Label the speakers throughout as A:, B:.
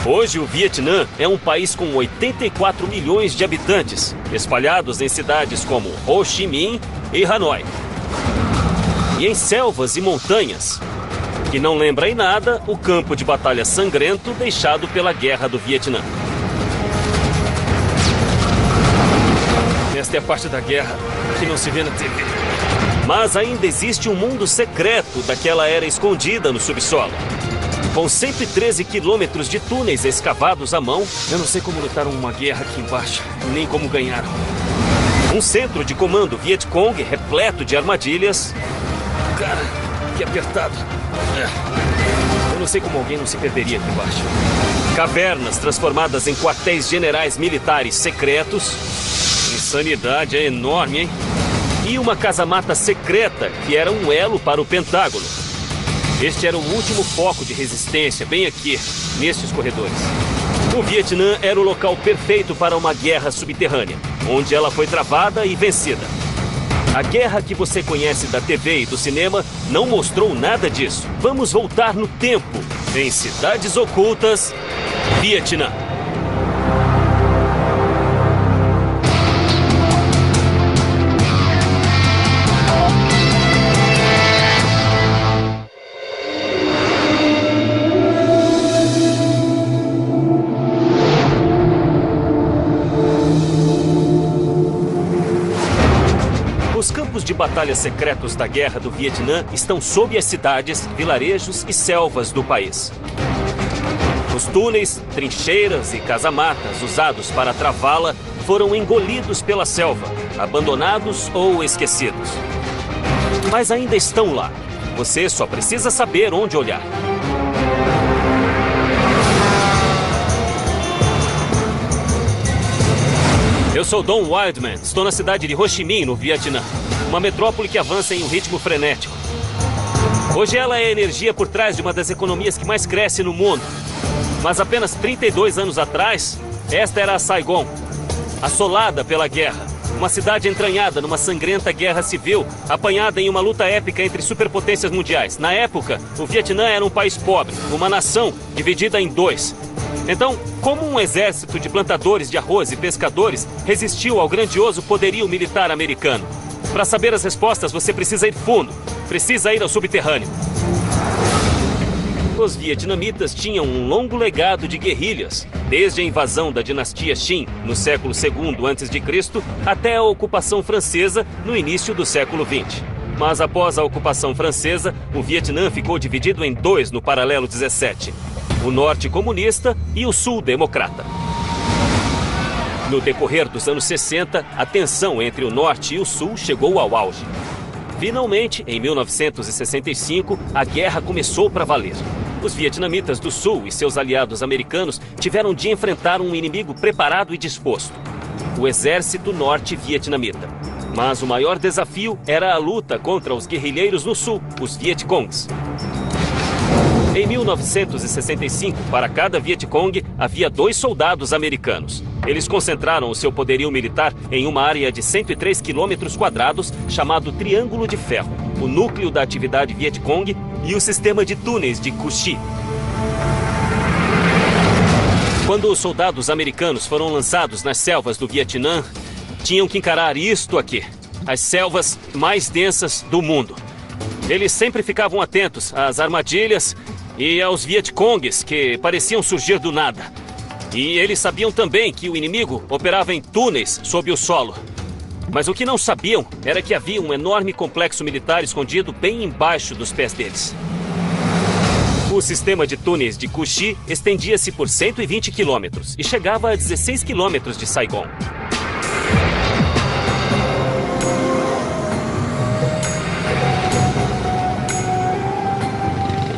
A: Hoje, o Vietnã é um país com 84 milhões de habitantes, espalhados em cidades como Ho Chi Minh e Hanoi. E em selvas e montanhas, que não lembra em nada o campo de batalha sangrento deixado pela Guerra do Vietnã. Esta é a parte da guerra que não se vê na TV. Mas ainda existe um mundo secreto daquela era escondida no subsolo. Com 113 quilômetros de túneis escavados à mão, eu não sei como lutaram uma guerra aqui embaixo, nem como ganharam. Um centro de comando Vietcong repleto de armadilhas. Cara, que apertado. Eu não sei como alguém não se perderia aqui embaixo. Cavernas transformadas em quartéis generais militares secretos. Insanidade é enorme, hein? E uma casa-mata secreta que era um elo para o Pentágono. Este era o último foco de resistência, bem aqui, nestes corredores. O Vietnã era o local perfeito para uma guerra subterrânea, onde ela foi travada e vencida. A guerra que você conhece da TV e do cinema não mostrou nada disso. Vamos voltar no tempo, em Cidades Ocultas, Vietnã. Os campos de batalha secretos da Guerra do Vietnã estão sob as cidades, vilarejos e selvas do país. Os túneis, trincheiras e casamatas usados para travá-la foram engolidos pela selva, abandonados ou esquecidos. Mas ainda estão lá. Você só precisa saber onde olhar. Eu sou Don Wildman, estou na cidade de Ho Chi Minh, no Vietnã. Uma metrópole que avança em um ritmo frenético. Hoje ela é a energia por trás de uma das economias que mais cresce no mundo. Mas apenas 32 anos atrás, esta era a Saigon, assolada pela guerra. Uma cidade entranhada numa sangrenta guerra civil, apanhada em uma luta épica entre superpotências mundiais. Na época, o Vietnã era um país pobre, uma nação dividida em dois. Então, como um exército de plantadores de arroz e pescadores resistiu ao grandioso poderio militar americano? Para saber as respostas, você precisa ir fundo. Precisa ir ao subterrâneo. Os vietnamitas tinham um longo legado de guerrilhas, desde a invasão da dinastia Qin, no século II a.C., até a ocupação francesa, no início do século XX. Mas após a ocupação francesa, o Vietnã ficou dividido em dois no paralelo 17. O norte comunista e o sul democrata. No decorrer dos anos 60, a tensão entre o norte e o sul chegou ao auge. Finalmente, em 1965, a guerra começou para valer. Os vietnamitas do sul e seus aliados americanos tiveram de enfrentar um inimigo preparado e disposto: o exército norte-vietnamita. Mas o maior desafio era a luta contra os guerrilheiros no sul, os Vietcongs. Em 1965, para cada Vietcong, havia 2 soldados americanos. Eles concentraram o seu poderio militar em uma área de 103 quilômetros quadrados, chamado Triângulo de Ferro, o núcleo da atividade Vietcong e o sistema de túneis de Cu Chi. Quando os soldados americanos foram lançados nas selvas do Vietnã, tinham que encarar isto aqui, as selvas mais densas do mundo. Eles sempre ficavam atentos às armadilhas e aos Vietcongs que pareciam surgir do nada. E eles sabiam também que o inimigo operava em túneis sob o solo. Mas o que não sabiam era que havia um enorme complexo militar escondido bem embaixo dos pés deles. O sistema de túneis de Cu Chi estendia-se por 120 quilômetros e chegava a 16 quilômetros de Saigon.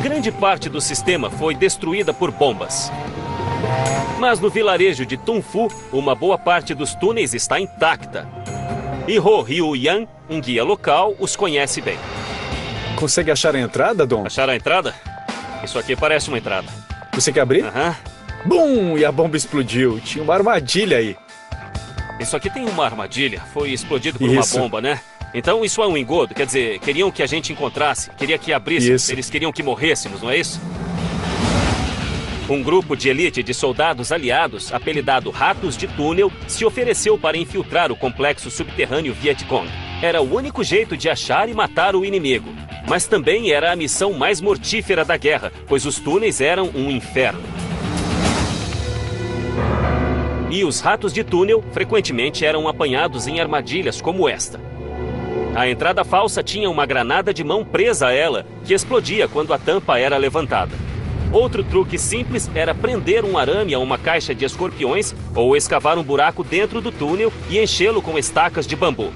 A: Grande parte do sistema foi destruída por bombas. Mas no vilarejo de Tung Phu, uma boa parte dos túneis está intacta. E Ho Ryu Yan, um guia local, os conhece bem.
B: Consegue achar a entrada, Dom?
A: Achar a entrada? Isso aqui parece uma entrada.
B: Você quer abrir?
A: Aham.
B: Bum! E a bomba explodiu. Tinha uma armadilha aí.
A: Isso aqui tem uma armadilha. Foi explodido por uma bomba, né? Então isso é um engodo. Quer dizer, queriam que a gente encontrasse. Queria que abrisse. Eles queriam que morrêssemos, não é isso? Um grupo de elite de soldados aliados, apelidado Ratos de Túnel, se ofereceu para infiltrar o complexo subterrâneo Vietcong. Era o único jeito de achar e matar o inimigo. Mas também era a missão mais mortífera da guerra, pois os túneis eram um inferno. E os ratos de túnel frequentemente eram apanhados em armadilhas como esta. A entrada falsa tinha uma granada de mão presa a ela, que explodia quando a tampa era levantada. Outro truque simples era prender um arame a uma caixa de escorpiões ou escavar um buraco dentro do túnel e enchê-lo com estacas de bambu.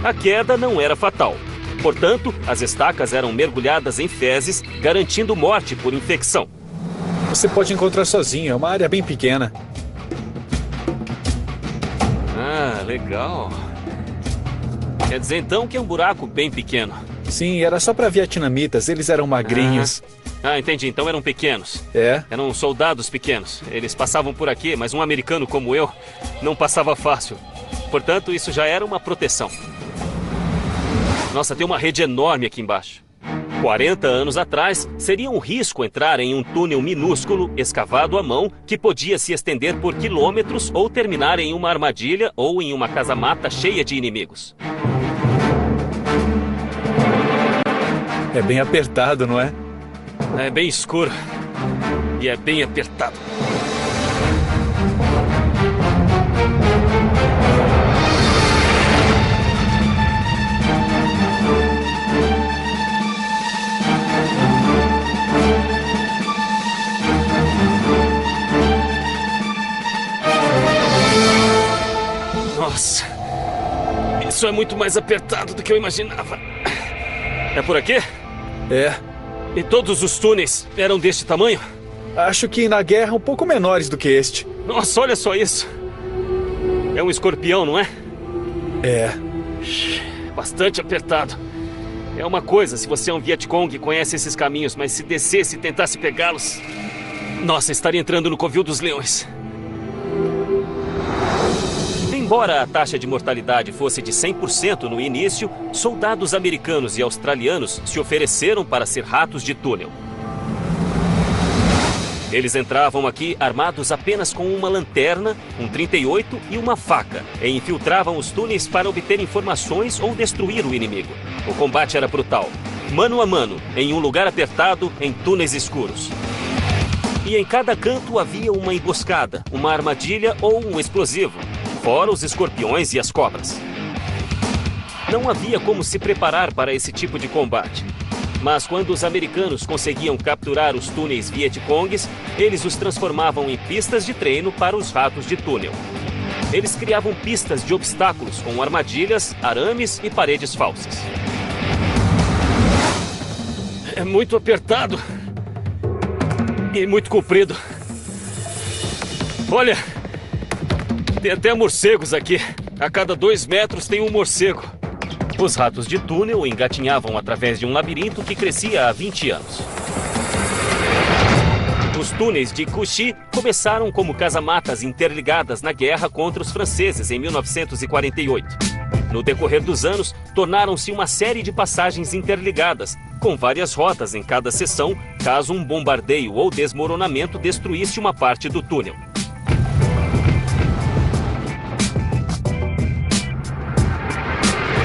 A: A queda não era fatal. Portanto, as estacas eram mergulhadas em fezes, garantindo morte por infecção.
B: Você pode encontrar sozinho, é uma área bem pequena.
A: Ah, legal. Quer dizer então que é um buraco bem pequeno.
B: Sim, era só para vietnamitas, eles eram magrinhos.
A: Entendi, então eram pequenos.
B: É?
A: Eram soldados pequenos. Eles passavam por aqui, mas um americano como eu não passava fácil. Portanto, isso já era uma proteção. Nossa, tem uma rede enorme aqui embaixo. 40 anos atrás, seria um risco entrar em um túnel minúsculo, escavado à mão, que podia se estender por quilômetros ou terminar em uma armadilha ou em uma casa-mata cheia de inimigos.
B: É bem apertado, não é?
A: É bem escuro. E é bem apertado. Nossa, isso é muito mais apertado do que eu imaginava. É por aqui?
B: É.
A: E todos os túneis eram deste tamanho?
B: Acho que na guerra um pouco menores do que este.
A: Nossa, olha só isso. É um escorpião, não é?
B: É.
A: Bastante apertado. É uma coisa se você é um Vietcong e conhece esses caminhos, mas se descesse e tentasse pegá-los... Nossa, estaria entrando no covil dos leões. Embora a taxa de mortalidade fosse de 100% no início, soldados americanos e australianos se ofereceram para ser ratos de túnel. Eles entravam aqui armados apenas com uma lanterna, um 38 e uma faca, e infiltravam os túneis para obter informações ou destruir o inimigo. O combate era brutal, mano a mano, em um lugar apertado, em túneis escuros. E em cada canto havia uma emboscada, uma armadilha ou um explosivo. Fora os escorpiões e as cobras. Não havia como se preparar para esse tipo de combate. Mas quando os americanos conseguiam capturar os túneis Vietcongues, eles os transformavam em pistas de treino para os ratos de túnel. Eles criavam pistas de obstáculos com armadilhas, arames e paredes falsas. É muito apertado. E muito comprido. Olha... Tem até morcegos aqui. A cada 2 metros tem um morcego. Os ratos de túnel engatinhavam através de um labirinto que crescia há 20 anos. Os túneis de Cauchy começaram como casamatas interligadas na guerra contra os franceses em 1948. No decorrer dos anos, tornaram-se uma série de passagens interligadas, com várias rotas em cada seção, caso um bombardeio ou desmoronamento destruísse uma parte do túnel.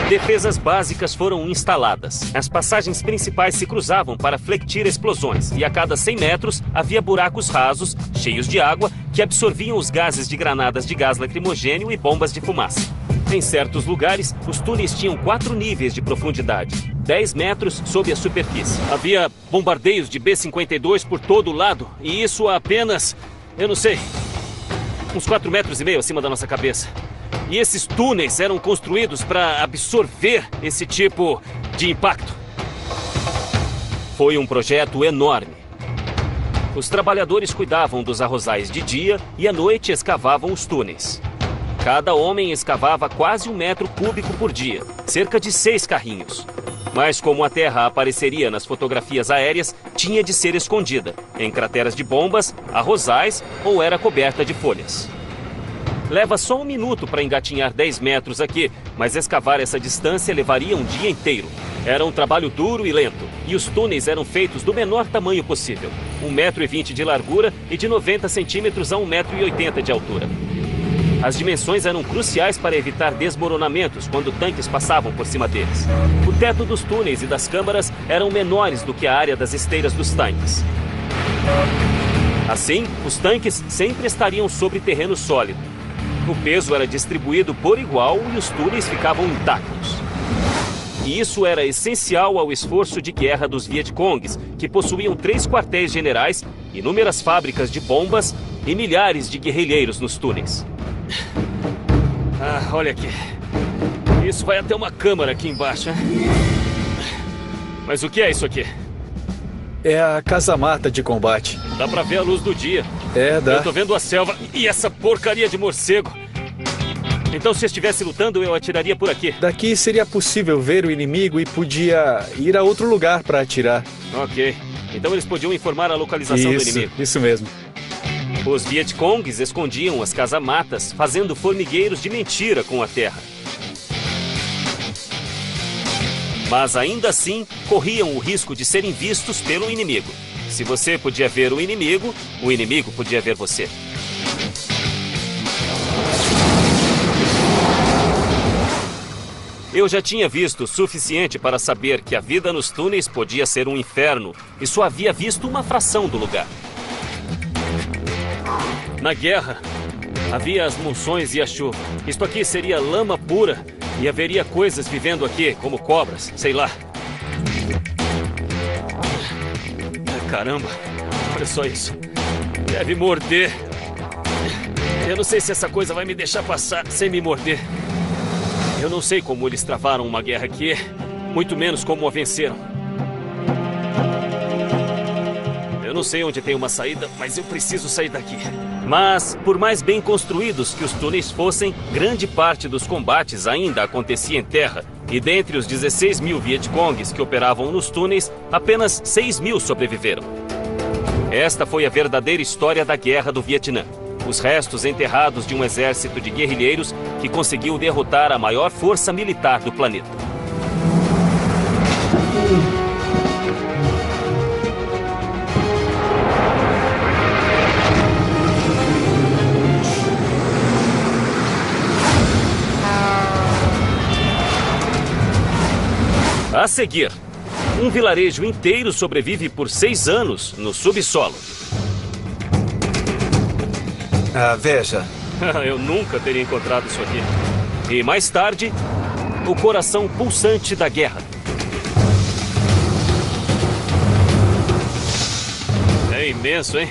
A: Defesas básicas foram instaladas. As passagens principais se cruzavam para flectir explosões e a cada 100 metros havia buracos rasos, cheios de água, que absorviam os gases de granadas de gás lacrimogêneo e bombas de fumaça. Em certos lugares, os túneis tinham 4 níveis de profundidade, 10 metros sob a superfície. Havia bombardeios de B-52 por todo o lado e isso a apenas, eu não sei, uns 4,5 metros acima da nossa cabeça. E esses túneis eram construídos para absorver esse tipo de impacto. Foi um projeto enorme. Os trabalhadores cuidavam dos arrozais de dia e à noite escavavam os túneis. Cada homem escavava quase 1 metro cúbico por dia, cerca de 6 carrinhos. Mas como a terra apareceria nas fotografias aéreas, tinha de ser escondida, em crateras de bombas, arrozais ou era coberta de folhas. Leva só um minuto para engatinhar 10 metros aqui, mas escavar essa distância levaria um dia inteiro. Era um trabalho duro e lento, e os túneis eram feitos do menor tamanho possível. 1,20 m de largura e de 90 centímetros a 1,80 m de altura. As dimensões eram cruciais para evitar desmoronamentos quando tanques passavam por cima deles. O teto dos túneis e das câmaras eram menores do que a área das esteiras dos tanques. Assim, os tanques sempre estariam sobre terreno sólido. O peso era distribuído por igual e os túneis ficavam intactos. E isso era essencial ao esforço de guerra dos Vietcongs, que possuíam 3 quartéis generais, inúmeras fábricas de bombas e milhares de guerrilheiros nos túneis. Olha aqui. Isso vai até uma câmara aqui embaixo, hein? Mas o que é isso aqui?
B: É a casamata de combate.
A: Dá pra ver a luz do dia.
B: Dá.
A: Eu tô vendo a selva e essa porcaria de morcego. Então, se estivesse lutando, eu atiraria por aqui.
B: Daqui seria possível ver o inimigo e podia ir a outro lugar para atirar.
A: Ok. Então eles podiam informar a localização do inimigo.
B: Isso mesmo.
A: Os Vietcongs escondiam as casamatas, fazendo formigueiros de mentira com a terra. Mas ainda assim, corriam o risco de serem vistos pelo inimigo. Se você podia ver o inimigo podia ver você. Eu já tinha visto o suficiente para saber que a vida nos túneis podia ser um inferno e só havia visto uma fração do lugar. Na guerra, havia as monções e a chuva. Isto aqui seria lama pura e haveria coisas vivendo aqui, como cobras, sei lá. Caramba, olha só isso. Deve morder. Eu não sei se essa coisa vai me deixar passar sem me morder. Eu não sei como eles travaram uma guerra aqui, muito menos como a venceram. Eu não sei onde tem uma saída, mas eu preciso sair daqui. Mas, por mais bem construídos que os túneis fossem, grande parte dos combates ainda acontecia em terra. E dentre os 16 mil Vietcongs que operavam nos túneis, apenas 6 mil sobreviveram. Esta foi a verdadeira história da Guerra do Vietnã. Os restos enterrados de um exército de guerrilheiros que conseguiu derrotar a maior força militar do planeta. A seguir, um vilarejo inteiro sobrevive por 6 anos no subsolo.
C: Veja.
A: Eu nunca teria encontrado isso aqui. E mais tarde, o coração pulsante da guerra. É imenso, hein?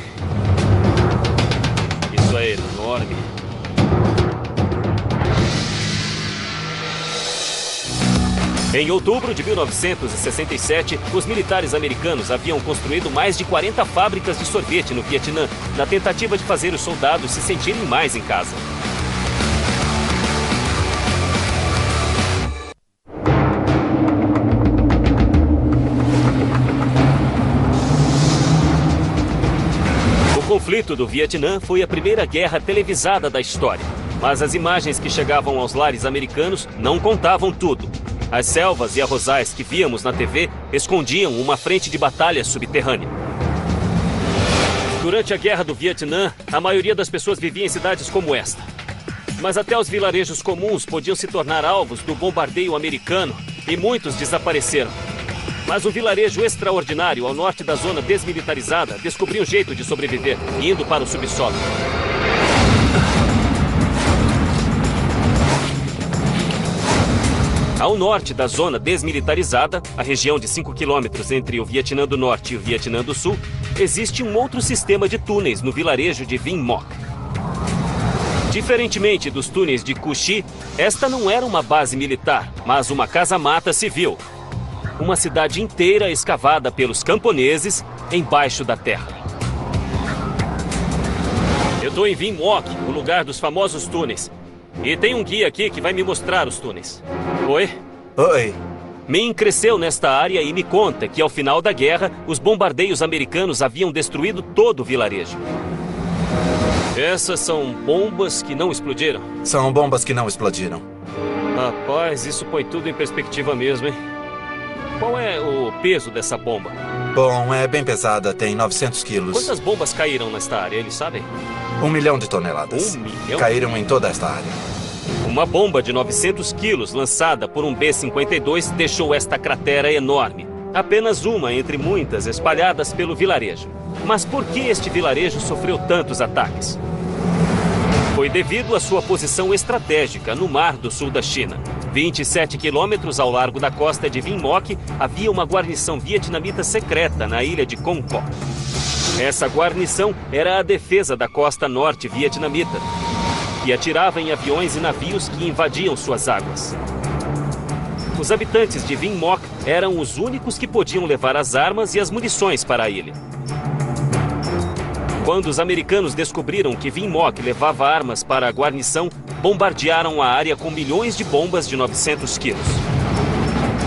A: Isso é enorme. Em outubro de 1967, os militares americanos haviam construído mais de 40 fábricas de sorvete no Vietnã, na tentativa de fazer os soldados se sentirem mais em casa. O conflito do Vietnã foi a primeira guerra televisada da história, mas as imagens que chegavam aos lares americanos não contavam tudo. As selvas e arrozais que víamos na TV escondiam uma frente de batalha subterrânea. Durante a Guerra do Vietnã, a maioria das pessoas vivia em cidades como esta. Mas até os vilarejos comuns podiam se tornar alvos do bombardeio americano e muitos desapareceram. Mas um vilarejo extraordinário ao norte da zona desmilitarizada descobriu um jeito de sobreviver, indo para o subsolo. Ao norte da zona desmilitarizada, a região de 5 quilômetros entre o Vietnã do Norte e o Vietnã do Sul, existe um outro sistema de túneis no vilarejo de Vinh Moc. Diferentemente dos túneis de Cu Chi, esta não era uma base militar, mas uma casa-mata civil. Uma cidade inteira escavada pelos camponeses embaixo da terra. Eu estou em Vinh Moc, o lugar dos famosos túneis. E tem um guia aqui que vai me mostrar os túneis. Oi?
C: Oi.
A: Min cresceu nesta área e me conta que ao final da guerra, os bombardeios americanos haviam destruído todo o vilarejo. Essas são bombas que não explodiram?
C: São bombas que não explodiram.
A: Rapaz, isso põe tudo em perspectiva mesmo, hein? Qual é o peso dessa bomba?
C: Bom, é bem pesada, tem 900 quilos.
A: Quantas bombas caíram nesta área, eles sabem?
C: 1 milhão de toneladas.
A: 1 milhão?
C: Caíram em toda esta área.
A: Uma bomba de 900 quilos lançada por um B-52 deixou esta cratera enorme. Apenas uma entre muitas espalhadas pelo vilarejo. Mas por que este vilarejo sofreu tantos ataques? Foi devido à sua posição estratégica no mar do sul da China. 27 quilômetros ao largo da costa de Vinh Moc, havia uma guarnição vietnamita secreta na ilha de Con Co. Essa guarnição era a defesa da costa norte vietnamita e atirava em aviões e navios que invadiam suas águas. Os habitantes de Vinh Moc eram os únicos que podiam levar as armas e as munições para a ilha. Quando os americanos descobriram que Vinh Moc levava armas para a guarnição, bombardearam a área com milhões de bombas de 900 quilos.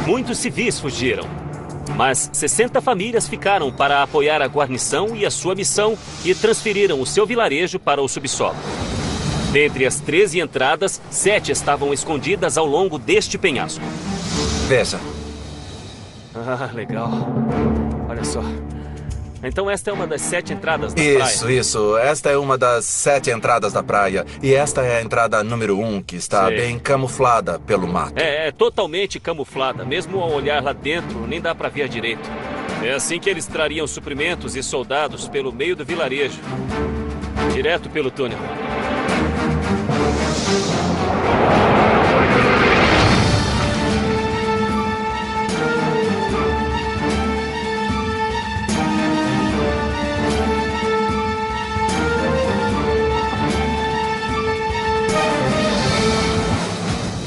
A: Muitos civis fugiram, mas 60 famílias ficaram para apoiar a guarnição e a sua missão e transferiram o seu vilarejo para o subsolo. Dentre as 13 entradas, 7 estavam escondidas ao longo deste penhasco.
C: Veja.
A: Ah, legal. Olha só. Então esta é uma das 7 entradas da praia.
C: Isso. Esta é uma das 7 entradas da praia. E esta é a entrada número 1, que está bem camuflada pelo mato.
A: É totalmente camuflada. Mesmo ao olhar lá dentro, nem dá para ver direito. É assim que eles trariam suprimentos e soldados pelo meio do vilarejo. Direto pelo túnel.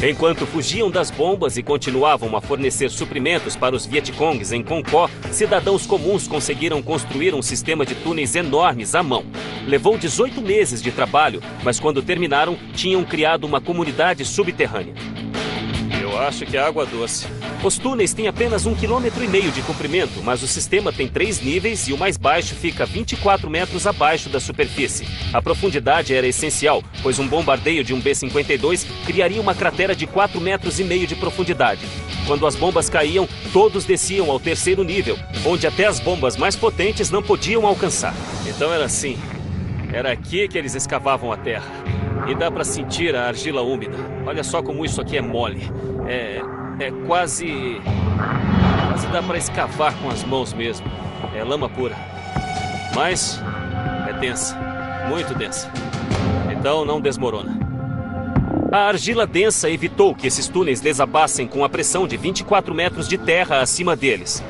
A: Enquanto fugiam das bombas e continuavam a fornecer suprimentos para os Vietcongs em Con Co, cidadãos comuns conseguiram construir um sistema de túneis enormes à mão. Levou 18 meses de trabalho, mas quando terminaram, tinham criado uma comunidade subterrânea. Eu acho que é água doce. Os túneis têm apenas 1,5 km de comprimento, mas o sistema tem 3 níveis e o mais baixo fica 24 metros abaixo da superfície. A profundidade era essencial, pois um bombardeio de um B-52 criaria uma cratera de 4,5 metros de profundidade. Quando as bombas caíam, todos desciam ao 3º nível, onde até as bombas mais potentes não podiam alcançar. Então era assim. Era aqui que eles escavavam a terra. E dá para sentir a argila úmida. Olha só como isso aqui é mole. Quase dá para escavar com as mãos mesmo. É lama pura. Mas é densa, muito densa. Então não desmorona. A argila densa evitou que esses túneis desabassem com a pressão de 24 metros de terra acima deles.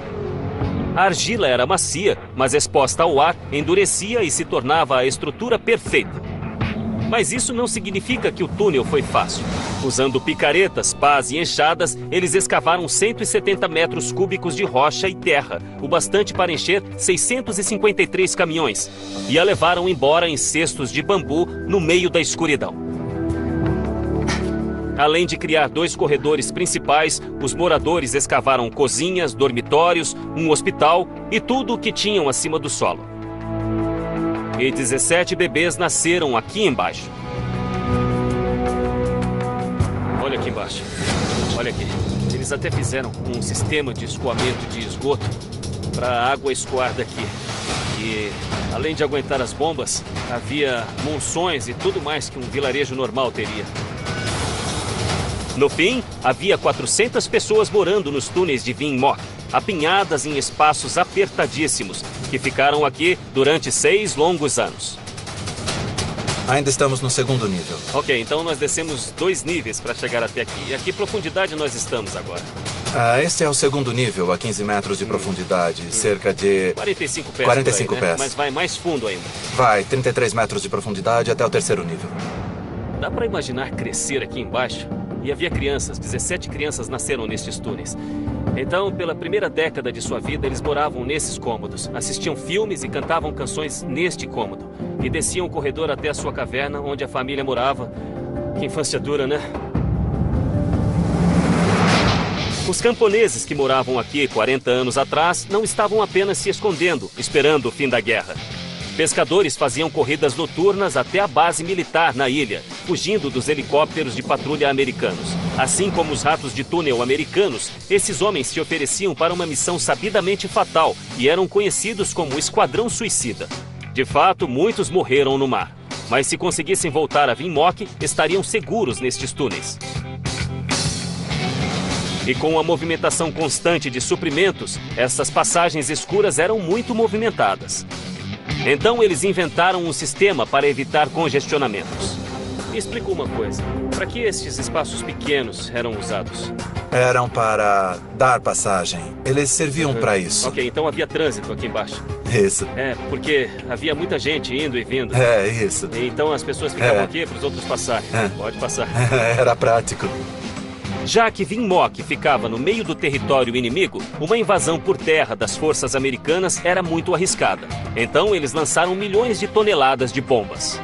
A: A argila era macia, mas exposta ao ar, endurecia e se tornava a estrutura perfeita. Mas isso não significa que o túnel foi fácil. Usando picaretas, pás e enxadas, eles escavaram 170 metros cúbicos de rocha e terra, o bastante para encher 653 caminhões, e a levaram embora em cestos de bambu no meio da escuridão. Além de criar 2 corredores principais, os moradores escavaram cozinhas, dormitórios, um hospital e tudo o que tinham acima do solo. E 17 bebês nasceram aqui embaixo. Olha aqui embaixo. Olha aqui. Eles até fizeram um sistema de escoamento de esgoto para a água escoar daqui. E, além de aguentar as bombas, havia monções e tudo mais que um vilarejo normal teria. No fim, havia 400 pessoas morando nos túneis de Vinh Moc, apinhadas em espaços apertadíssimos, que ficaram aqui durante 6 longos anos.
C: Ainda estamos no 2º nível.
A: Ok, então nós descemos 2 níveis para chegar até aqui. E a que profundidade nós estamos agora?
C: Este é o 2º nível, a 15 metros de profundidade, cerca de
A: 45 pés.
C: 45
A: por aí, né?
C: pés.
A: Mas vai mais fundo ainda.
C: Vai, 33 metros de profundidade até o 3º nível.
A: Dá para imaginar crescer aqui embaixo? E havia crianças, 17 crianças nasceram nestes túneis. Então, pela primeira década de sua vida, eles moravam nesses cômodos, assistiam filmes e cantavam canções neste cômodo. E desciam o corredor até a sua caverna, onde a família morava. Que infância dura, né? Os camponeses que moravam aqui 40 anos atrás não estavam apenas se escondendo, esperando o fim da guerra. Pescadores faziam corridas noturnas até a base militar na ilha, fugindo dos helicópteros de patrulha americanos. Assim como os ratos de túnel americanos, esses homens se ofereciam para uma missão sabidamente fatal e eram conhecidos como Esquadrão Suicida. De fato, muitos morreram no mar. Mas se conseguissem voltar a Vinmoc, estariam seguros nestes túneis. E com a movimentação constante de suprimentos, essas passagens escuras eram muito movimentadas. Então eles inventaram um sistema para evitar congestionamentos. Me explica uma coisa, para que estes espaços pequenos eram usados?
C: Eram para dar passagem. Eles serviam para isso.
A: Ok, então havia trânsito aqui embaixo.
C: Isso.
A: É, porque havia muita gente indo e vindo.
C: É, isso.
A: E então as pessoas ficavam aqui para os outros passarem. Pode passar.
C: Era prático.
A: Já que Vinmoc ficava no meio do território inimigo, uma invasão por terra das forças americanas era muito arriscada. Então eles lançaram milhões de toneladas de bombas.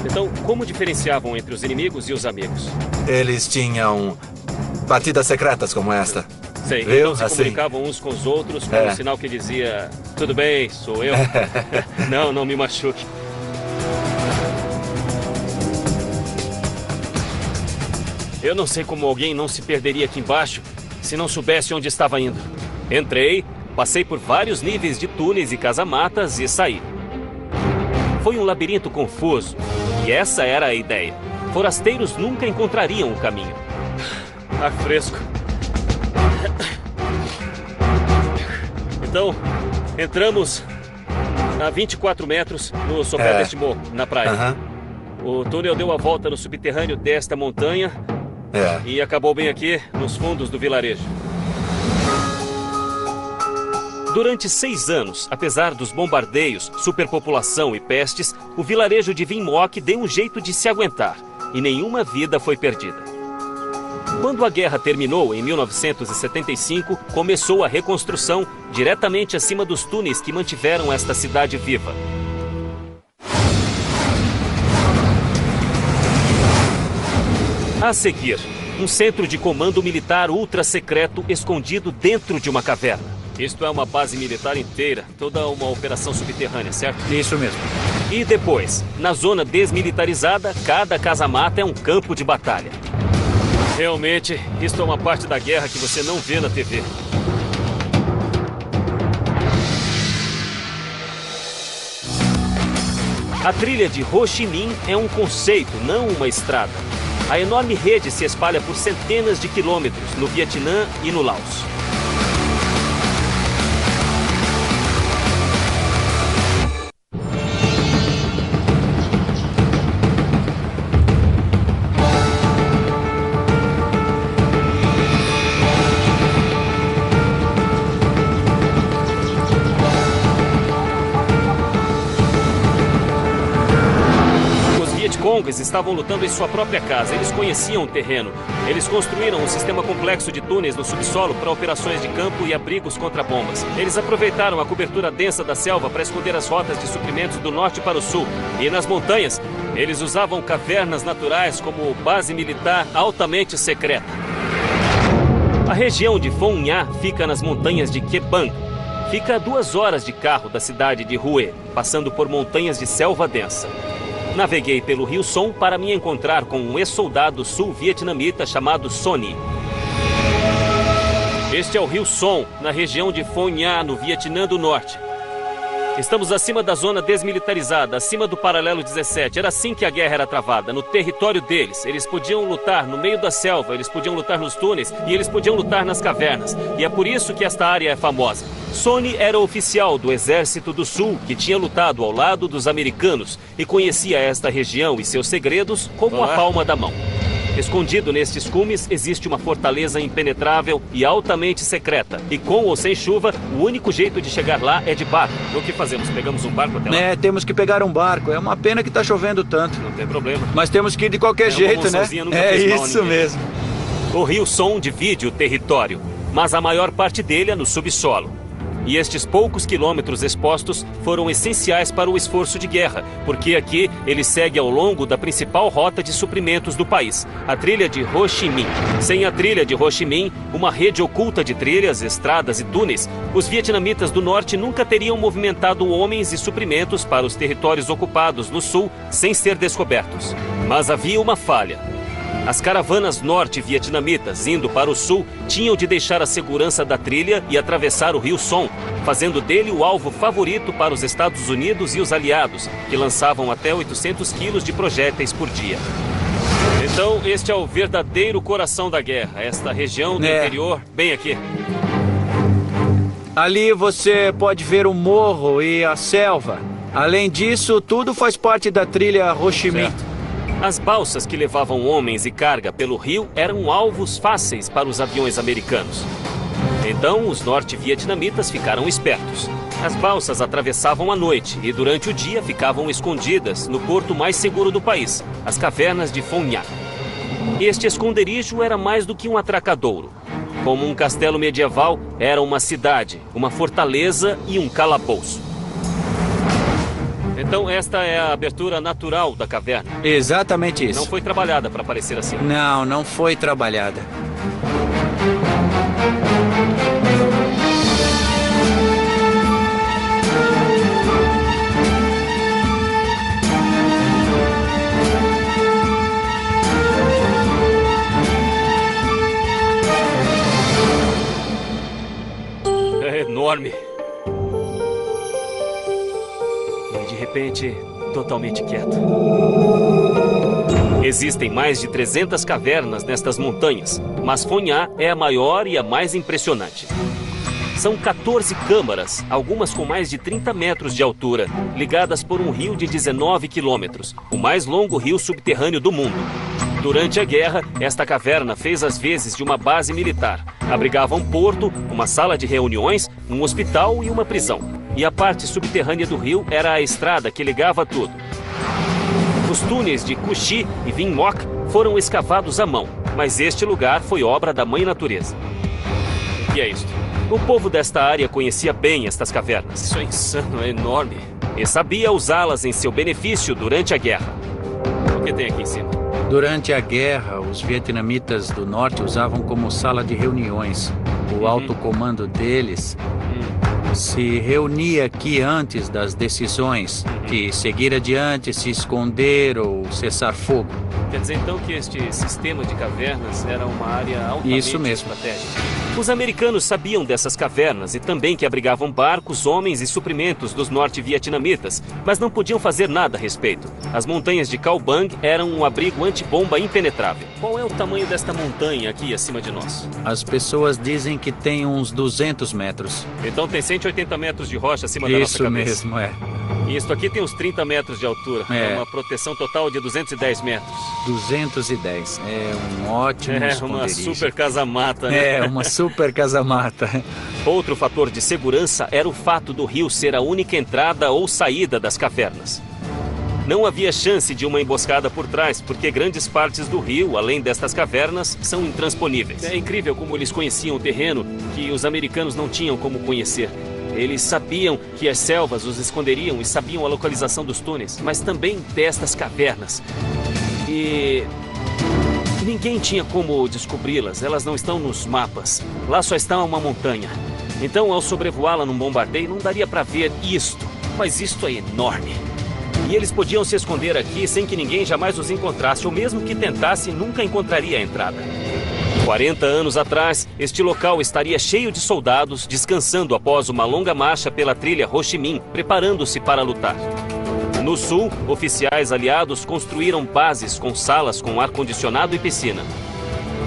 A: Então, como diferenciavam entre os inimigos e os amigos?
C: Eles tinham batidas secretas como esta.
A: Sei,
C: viu?
A: Então se comunicavam uns com os outros com um sinal que dizia: tudo bem, sou eu. Não me machuque. Eu não sei como alguém não se perderia aqui embaixo se não soubesse onde estava indo. Entrei, passei por vários níveis de túneis e casamatas e saí. Foi um labirinto confuso e essa era a ideia. Forasteiros nunca encontrariam o caminho. Ar fresco. Então, entramos a 24 metros no sopé deste morro, na praia. O túnel deu a volta no subterrâneo desta montanha e acabou bem aqui, nos fundos do vilarejo. Durante 6 anos, apesar dos bombardeios, superpopulação e pestes, o vilarejo de Vinmoc deu um jeito de se aguentar e nenhuma vida foi perdida. Quando a guerra terminou, em 1975, começou a reconstrução diretamente acima dos túneis que mantiveram esta cidade viva. A seguir, um centro de comando militar ultra-secreto escondido dentro de uma caverna. Isto é uma base militar inteira, toda uma operação subterrânea, certo?
D: Isso mesmo.
A: E depois, na zona desmilitarizada, cada casamata é um campo de batalha. Realmente, isto é uma parte da guerra que você não vê na TV. A trilha de Ho Chi Minh é um conceito, não uma estrada. A enorme rede se espalha por centenas de quilômetros no Vietnã e no Laos. Vietcongues estavam lutando em sua própria casa. Eles conheciam o terreno. Eles construíram um sistema complexo de túneis no subsolo para operações de campo e abrigos contra bombas. Eles aproveitaram a cobertura densa da selva para esconder as rotas de suprimentos do norte para o sul. E nas montanhas, eles usavam cavernas naturais como base militar altamente secreta. A região de Phong Nha fica nas montanhas de Ke Bang. Fica a 2 horas de carro da cidade de Hue, passando por montanhas de selva densa. Naveguei pelo Rio Son para me encontrar com um ex-soldado sul-vietnamita chamado Sonny. Este é o Rio Son, na região de Phong Nha, no Vietnã do Norte. Estamos acima da zona desmilitarizada, acima do paralelo 17. Era assim que a guerra era travada, no território deles. Eles podiam lutar no meio da selva, eles podiam lutar nos túneis e eles podiam lutar nas cavernas. E é por isso que esta área é famosa. Sonny era oficial do Exército do Sul, que tinha lutado ao lado dos americanos e conhecia esta região e seus segredos como a palma da mão. Escondido nestes cumes existe uma fortaleza impenetrável e altamente secreta. E com ou sem chuva, o único jeito de chegar lá é de barco. O que fazemos? Pegamos um barco até lá?
D: Temos que pegar um barco. É uma pena que está chovendo tanto.
A: Não tem problema.
D: Mas temos que ir de qualquer jeito, né?
B: É isso mesmo.
A: O Rio Son divide o território, mas a maior parte dele é no subsolo. E estes poucos quilômetros expostos foram essenciais para o esforço de guerra, porque aqui ele segue ao longo da principal rota de suprimentos do país, a trilha de Ho Chi Minh. Sem a trilha de Ho Chi Minh, uma rede oculta de trilhas, estradas e túneis, os vietnamitas do norte nunca teriam movimentado homens e suprimentos para os territórios ocupados no sul sem ser descobertos. Mas havia uma falha. As caravanas norte-vietnamitas indo para o sul tinham de deixar a segurança da trilha e atravessar o rio Son, fazendo dele o alvo favorito para os Estados Unidos e os aliados, que lançavam até 800 quilos de projéteis por dia. Então, este é o verdadeiro coração da guerra, esta região do interior, bem aqui.
D: Ali você pode ver o morro e a selva. Além disso, tudo faz parte da trilha Ho Chi Minh.
A: As balsas que levavam homens e carga pelo rio eram alvos fáceis para os aviões americanos. Então, os norte-vietnamitas ficaram espertos. As balsas atravessavam à noite e durante o dia ficavam escondidas no porto mais seguro do país, as cavernas de Phong Nha. Este esconderijo era mais do que um atracadouro. Como um castelo medieval, era uma cidade, uma fortaleza e um calabouço. Então esta é a abertura natural da caverna.
D: Exatamente isso.
A: Não foi trabalhada para parecer assim.
D: Não, não foi trabalhada.
A: É enorme. De repente, totalmente quieto. Existem mais de 300 cavernas nestas montanhas, mas Phong Nha é a maior e a mais impressionante. São 14 câmaras, algumas com mais de 30 metros de altura, ligadas por um rio de 19 quilômetros, o mais longo rio subterrâneo do mundo. Durante a guerra, esta caverna fez as vezes de uma base militar. Abrigava um porto, uma sala de reuniões, um hospital e uma prisão. E a parte subterrânea do rio era a estrada que ligava tudo. Os túneis de Cu Chi e Vinh Moc foram escavados à mão, mas este lugar foi obra da Mãe Natureza. O que é isto? O povo desta área conhecia bem estas cavernas. Isso é insano, é enorme. E sabia usá-las em seu benefício durante a guerra. O que tem aqui em cima?
D: Durante a guerra, os vietnamitas do norte usavam como sala de reuniões. O alto comando deles se reunia aqui antes das decisões de seguir adiante, se esconder ou cessar fogo.
A: Quer dizer então que este sistema de cavernas era uma área altamente estratégica. Os americanos sabiam dessas cavernas e também que abrigavam barcos, homens e suprimentos dos norte-vietnamitas, mas não podiam fazer nada a respeito. As montanhas de Cao Bang eram um abrigo antibomba impenetrável. Qual é o tamanho desta montanha aqui acima de nós?
D: As pessoas dizem que tem uns 200 metros.
A: Então tem 180 metros de rocha acima da nossa cabeça.
D: Isso mesmo, é.
A: E isto aqui tem uns 30 metros de altura. É uma proteção total de 210 metros.
D: 210. É um ótimo esconderijo.
A: Uma super casa-mata, né?
D: É, uma super casa-mata.
A: Outro fator de segurança era o fato do rio ser a única entrada ou saída das cavernas. Não havia chance de uma emboscada por trás, porque grandes partes do rio, além destas cavernas, são intransponíveis. É incrível como eles conheciam o terreno que os americanos não tinham como conhecer. Eles sabiam que as selvas os esconderiam e sabiam a localização dos túneis, mas também destas cavernas. E ninguém tinha como descobri-las, elas não estão nos mapas. Lá só está uma montanha. Então, ao sobrevoá-la num bombardeio, não daria para ver isto, mas isto é enorme. E eles podiam se esconder aqui sem que ninguém jamais os encontrasse, ou mesmo que tentasse, nunca encontraria a entrada. 40 anos atrás, este local estaria cheio de soldados, descansando após uma longa marcha pela trilha Ho Chi Minh, preparando-se para lutar. No sul, oficiais aliados construíram bases com salas com ar-condicionado e piscina.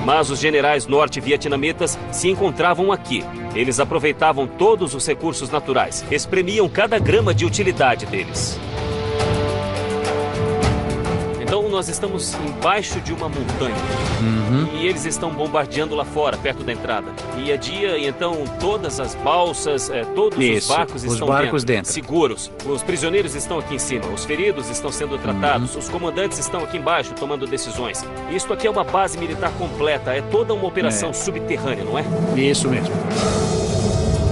A: Mas os generais norte-vietnamitas se encontravam aqui. Eles aproveitavam todos os recursos naturais, espremiam cada grama de utilidade deles. Então nós estamos embaixo de uma montanha. E eles estão bombardeando lá fora, perto da entrada. E é dia, e então todas as balsas, todos os barcos estão dentro, seguros. Os prisioneiros estão aqui em cima, os feridos estão sendo tratados, os comandantes estão aqui embaixo tomando decisões. Isto aqui é uma base militar completa, é toda uma operação subterrânea, não é?
D: Isso mesmo.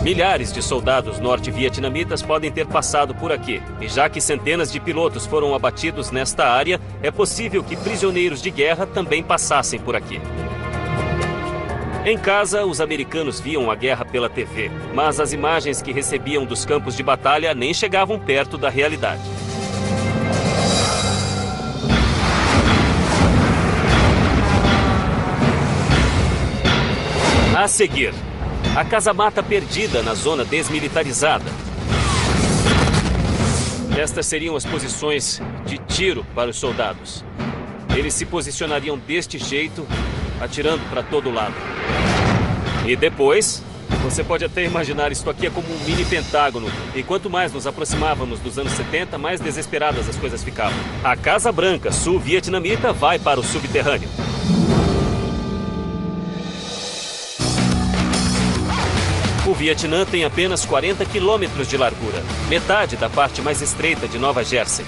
A: Milhares de soldados norte-vietnamitas podem ter passado por aqui. E já que centenas de pilotos foram abatidos nesta área, é possível que prisioneiros de guerra também passassem por aqui. Em casa, os americanos viam a guerra pela TV, mas as imagens que recebiam dos campos de batalha nem chegavam perto da realidade. A seguir, a casamata perdida na zona desmilitarizada. Estas seriam as posições de tiro para os soldados. Eles se posicionariam deste jeito, atirando para todo lado. E depois, você pode até imaginar, isso aqui é como um mini pentágono. E quanto mais nos aproximávamos dos anos 70, mais desesperadas as coisas ficavam. A Casa Branca sul-vietnamita vai para o subterrâneo. O Vietnã tem apenas 40 quilômetros de largura, metade da parte mais estreita de Nova Jersey.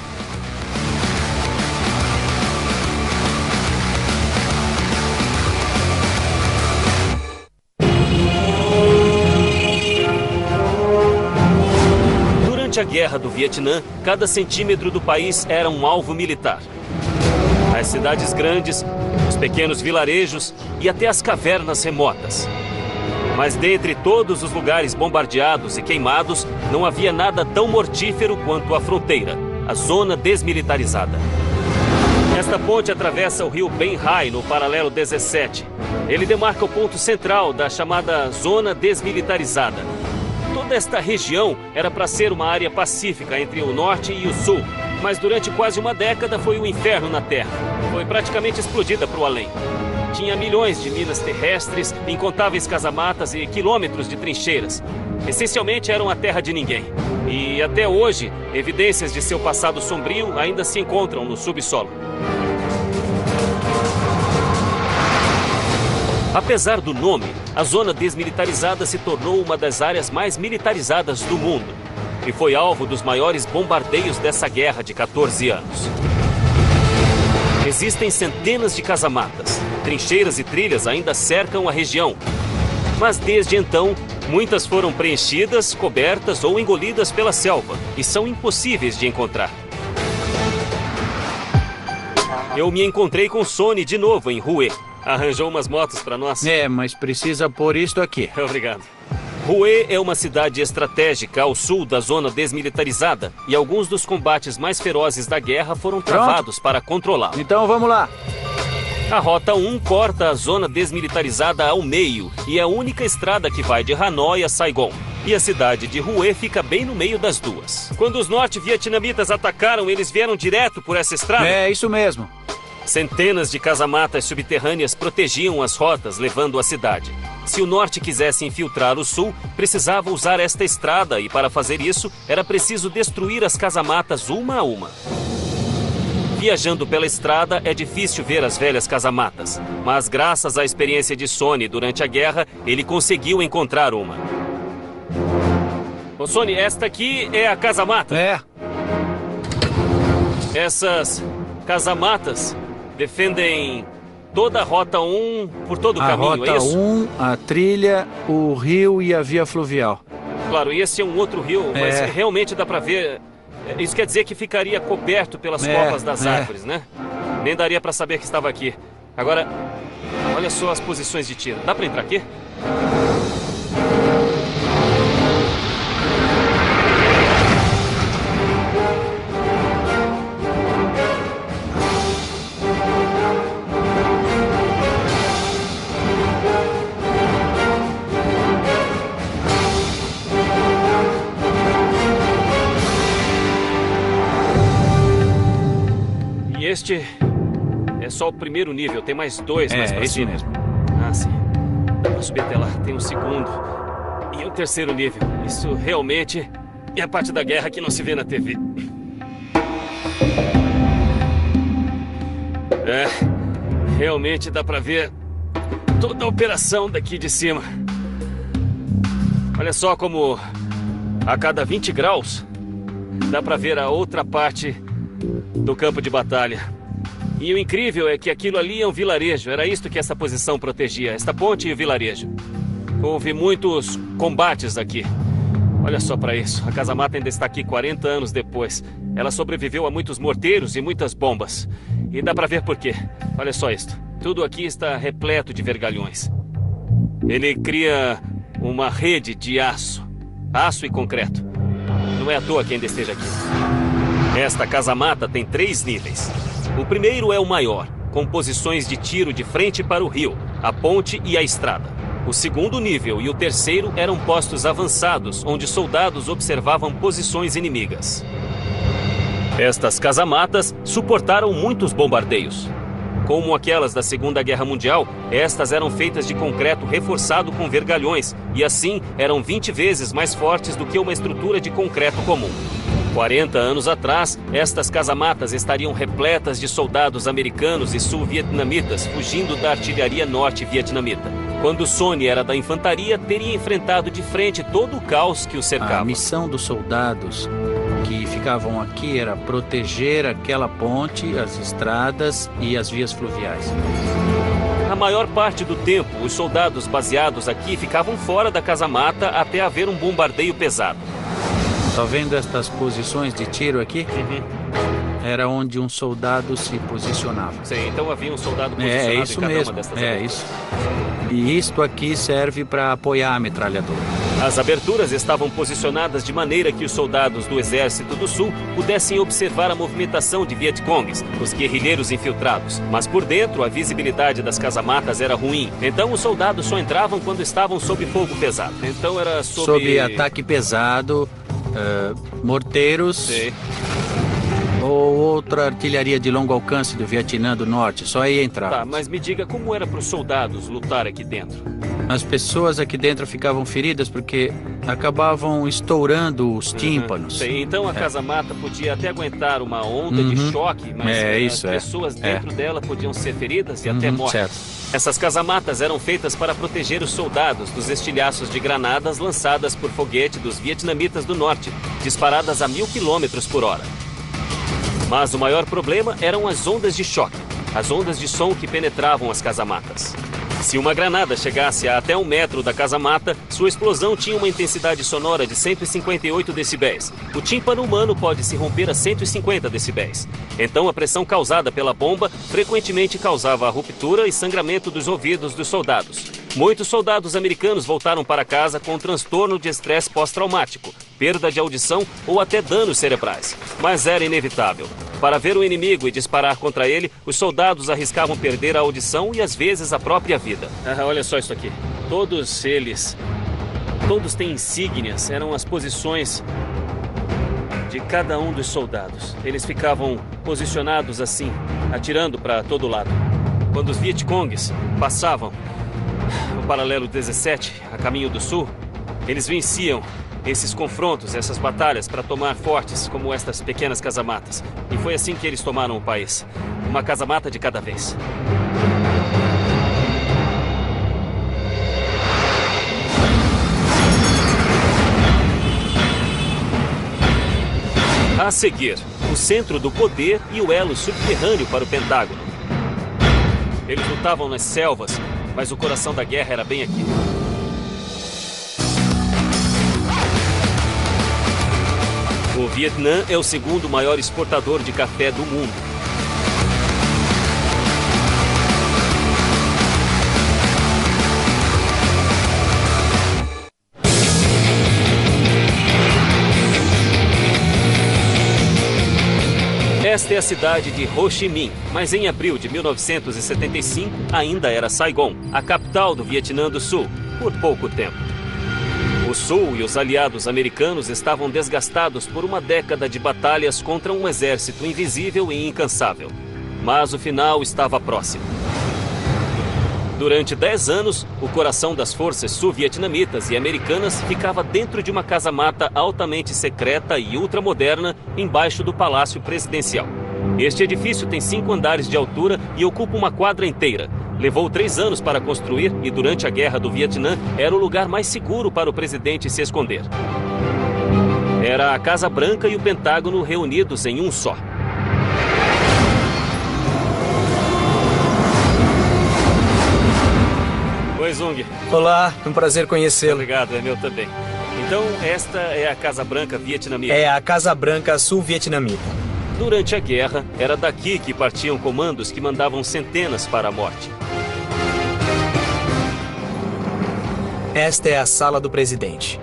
A: Durante a Guerra do Vietnã, cada centímetro do país era um alvo militar. As cidades grandes, os pequenos vilarejos e até as cavernas remotas. Mas dentre todos os lugares bombardeados e queimados, não havia nada tão mortífero quanto a fronteira, a zona desmilitarizada. Esta ponte atravessa o rio Ben Hai no paralelo 17. Ele demarca o ponto central da chamada zona desmilitarizada. Toda esta região era para ser uma área pacífica entre o norte e o sul, mas durante quase uma década foi um inferno na Terra. Foi praticamente explodida para o além. Tinha milhões de minas terrestres, incontáveis casamatas e quilômetros de trincheiras. Essencialmente eram a terra de ninguém. E até hoje, evidências de seu passado sombrio ainda se encontram no subsolo. Apesar do nome, a zona desmilitarizada se tornou uma das áreas mais militarizadas do mundo. E foi alvo dos maiores bombardeios dessa guerra de 14 anos. Existem centenas de casamatas. Trincheiras e trilhas ainda cercam a região. Mas desde então, muitas foram preenchidas, cobertas ou engolidas pela selva e são impossíveis de encontrar. Eu me encontrei com Sony de novo em Hue. Arranjou umas motos para nós.
D: Mas precisa pôr isto aqui.
A: Obrigado. Hue é uma cidade estratégica ao sul da zona desmilitarizada e alguns dos combates mais ferozes da guerra foram travados para controlá-la.
D: Então vamos lá.
A: A Rota 1 corta a zona desmilitarizada ao meio e é a única estrada que vai de Hanoi a Saigon. E a cidade de Hue fica bem no meio das duas. Quando os norte-vietnamitas atacaram, eles vieram direto por essa estrada?
D: É, isso mesmo.
A: Centenas de casamatas subterrâneas protegiam as rotas levando à cidade. Se o norte quisesse infiltrar o sul, precisava usar esta estrada e para fazer isso, era preciso destruir as casamatas uma a uma. Viajando pela estrada, é difícil ver as velhas casamatas, mas graças à experiência de Sony durante a guerra, ele conseguiu encontrar uma. Ô Sony, esta aqui é a casamata?
D: É.
A: Essas casamatas defendem toda a Rota 1 por todo o caminho, é isso?
D: A Rota 1, a trilha, o rio e a via fluvial.
A: Claro, e esse é um outro rio, mas realmente dá pra ver. Isso quer dizer que ficaria coberto pelas copas das árvores, né? Nem daria pra saber que estava aqui. Agora, olha só as posições de tiro. Dá pra entrar aqui? Este é só o primeiro nível, tem mais dois mais pra cima.
D: Mesmo.
A: Ah, sim. Dá pra subir até lá. Tem um segundo e um terceiro nível. Isso realmente é a parte da guerra que não se vê na TV. Realmente dá pra ver toda a operação daqui de cima. Olha só como a cada 20 graus dá pra ver a outra parte do campo de batalha. E o incrível é que aquilo ali é um vilarejo. Era isto que essa posição protegia, esta ponte e o vilarejo. Houve muitos combates aqui. Olha só para isso. A casamata ainda está aqui 40 anos depois. Ela sobreviveu a muitos morteiros e muitas bombas. E dá para ver por quê. Olha só isto. Tudo aqui está repleto de vergalhões. Ele cria uma rede de aço. Aço e concreto. Não é à toa que ainda esteja aqui. Esta casamata tem 3 níveis. O primeiro é o maior, com posições de tiro de frente para o rio, a ponte e a estrada. O segundo nível e o terceiro eram postos avançados, onde soldados observavam posições inimigas. Estas casamatas suportaram muitos bombardeios. Como aquelas da Segunda Guerra Mundial, estas eram feitas de concreto reforçado com vergalhões e assim eram 20 vezes mais fortes do que uma estrutura de concreto comum. 40 anos atrás, estas casamatas estariam repletas de soldados americanos e sul-vietnamitas fugindo da artilharia norte-vietnamita. Quando Sonny era da infantaria, teria enfrentado de frente todo o caos que o cercava.
D: A missão dos soldados que ficavam aqui era proteger aquela ponte, as estradas e as vias fluviais.
A: A maior parte do tempo, os soldados baseados aqui ficavam fora da casamata até haver um bombardeio pesado.
D: Tá vendo estas posições de tiro aqui? Era onde um soldado se posicionava.
A: Sim, então havia um soldado posicionado
D: É isso
A: em cada
D: mesmo,
A: uma destas
D: é
A: aberturas.
D: isso. E isto aqui serve para apoiar a metralhadora.
A: As aberturas estavam posicionadas de maneira que os soldados do Exército do Sul pudessem observar a movimentação de Vietcongs, os guerrilheiros infiltrados. Mas por dentro, a visibilidade das casamatas era ruim. Então os soldados só entravam quando estavam sob fogo pesado. Então era
D: sob ataque pesado, morteiros...
A: Sim.
D: Ou outra artilharia de longo alcance do Vietnã do Norte, só aí entrava.
A: Tá, mas me diga como era para os soldados lutar aqui dentro?
D: As pessoas aqui dentro ficavam feridas porque acabavam estourando os tímpanos.
A: Sim, então a casamata podia até aguentar uma onda de choque, mas as pessoas dentro dela podiam ser feridas e até mortas.
D: Certo.
A: Essas casamatas eram feitas para proteger os soldados dos estilhaços de granadas lançadas por foguete dos vietnamitas do Norte, disparadas a 1000 km/h. Mas o maior problema eram as ondas de choque, as ondas de som que penetravam as casamatas. Se uma granada chegasse a até 1 metro da casamata, sua explosão tinha uma intensidade sonora de 158 decibéis. O tímpano humano pode se romper a 150 decibéis. Então a pressão causada pela bomba frequentemente causava a ruptura e sangramento dos ouvidos dos soldados. Muitos soldados americanos voltaram para casa com transtorno de estresse pós-traumático, perda de audição ou até danos cerebrais. Mas era inevitável. Para ver o inimigo e disparar contra ele, os soldados arriscavam perder a audição e às vezes a própria vida. Olha só isso aqui. Todos têm insígnias, eram as posições de cada um dos soldados. Eles ficavam posicionados assim, atirando para todo lado. Quando os Vietcongs passavam o paralelo 17, a caminho do sul, eles venciam esses confrontos, essas batalhas para tomar fortes como estas pequenas casamatas. E foi assim que eles tomaram o país. Uma casamata de cada vez. A seguir, o centro do poder e o elo subterrâneo para o Pentágono. Eles lutavam nas selvas, mas o coração da guerra era bem aqui. O Vietnã é o segundo maior exportador de café do mundo. Esta é a cidade de Ho Chi Minh, mas em abril de 1975 ainda era Saigon, a capital do Vietnã do Sul, por pouco tempo. O Sul e os aliados americanos estavam desgastados por uma década de batalhas contra um exército invisível e incansável. Mas o final estava próximo. Durante 10 anos, o coração das forças sul-vietnamitas e americanas ficava dentro de uma casamata altamente secreta e ultramoderna embaixo do Palácio Presidencial. Este edifício tem 5 andares de altura e ocupa uma quadra inteira. Levou 3 anos para construir e durante a Guerra do Vietnã era o lugar mais seguro para o presidente se esconder. Era a Casa Branca e o Pentágono reunidos em um só. Pois Zung.
E: Olá, um prazer conhecê-lo.
A: Obrigado, é meu também. Então, esta é a Casa Branca vietnamita.
E: É a Casa Branca sul-vietnamita.
A: Durante a guerra, era daqui que partiam comandos que mandavam centenas para a morte.
E: Esta é a sala do presidente.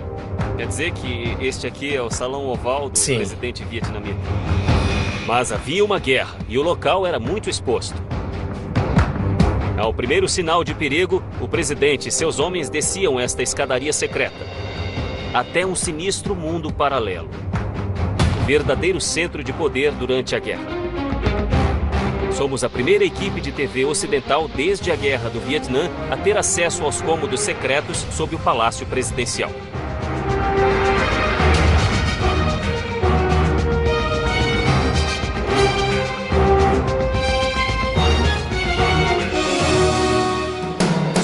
A: Quer dizer que este aqui é o salão oval do
E: Sim.
A: presidente vietnamita. Mas havia uma guerra e o local era muito exposto. Ao primeiro sinal de perigo, o presidente e seus homens desciam esta escadaria secreta até um sinistro mundo paralelo. O verdadeiro centro de poder durante a guerra. Somos a primeira equipe de TV ocidental desde a Guerra do Vietnã a ter acesso aos cômodos secretos sob o Palácio Presidencial.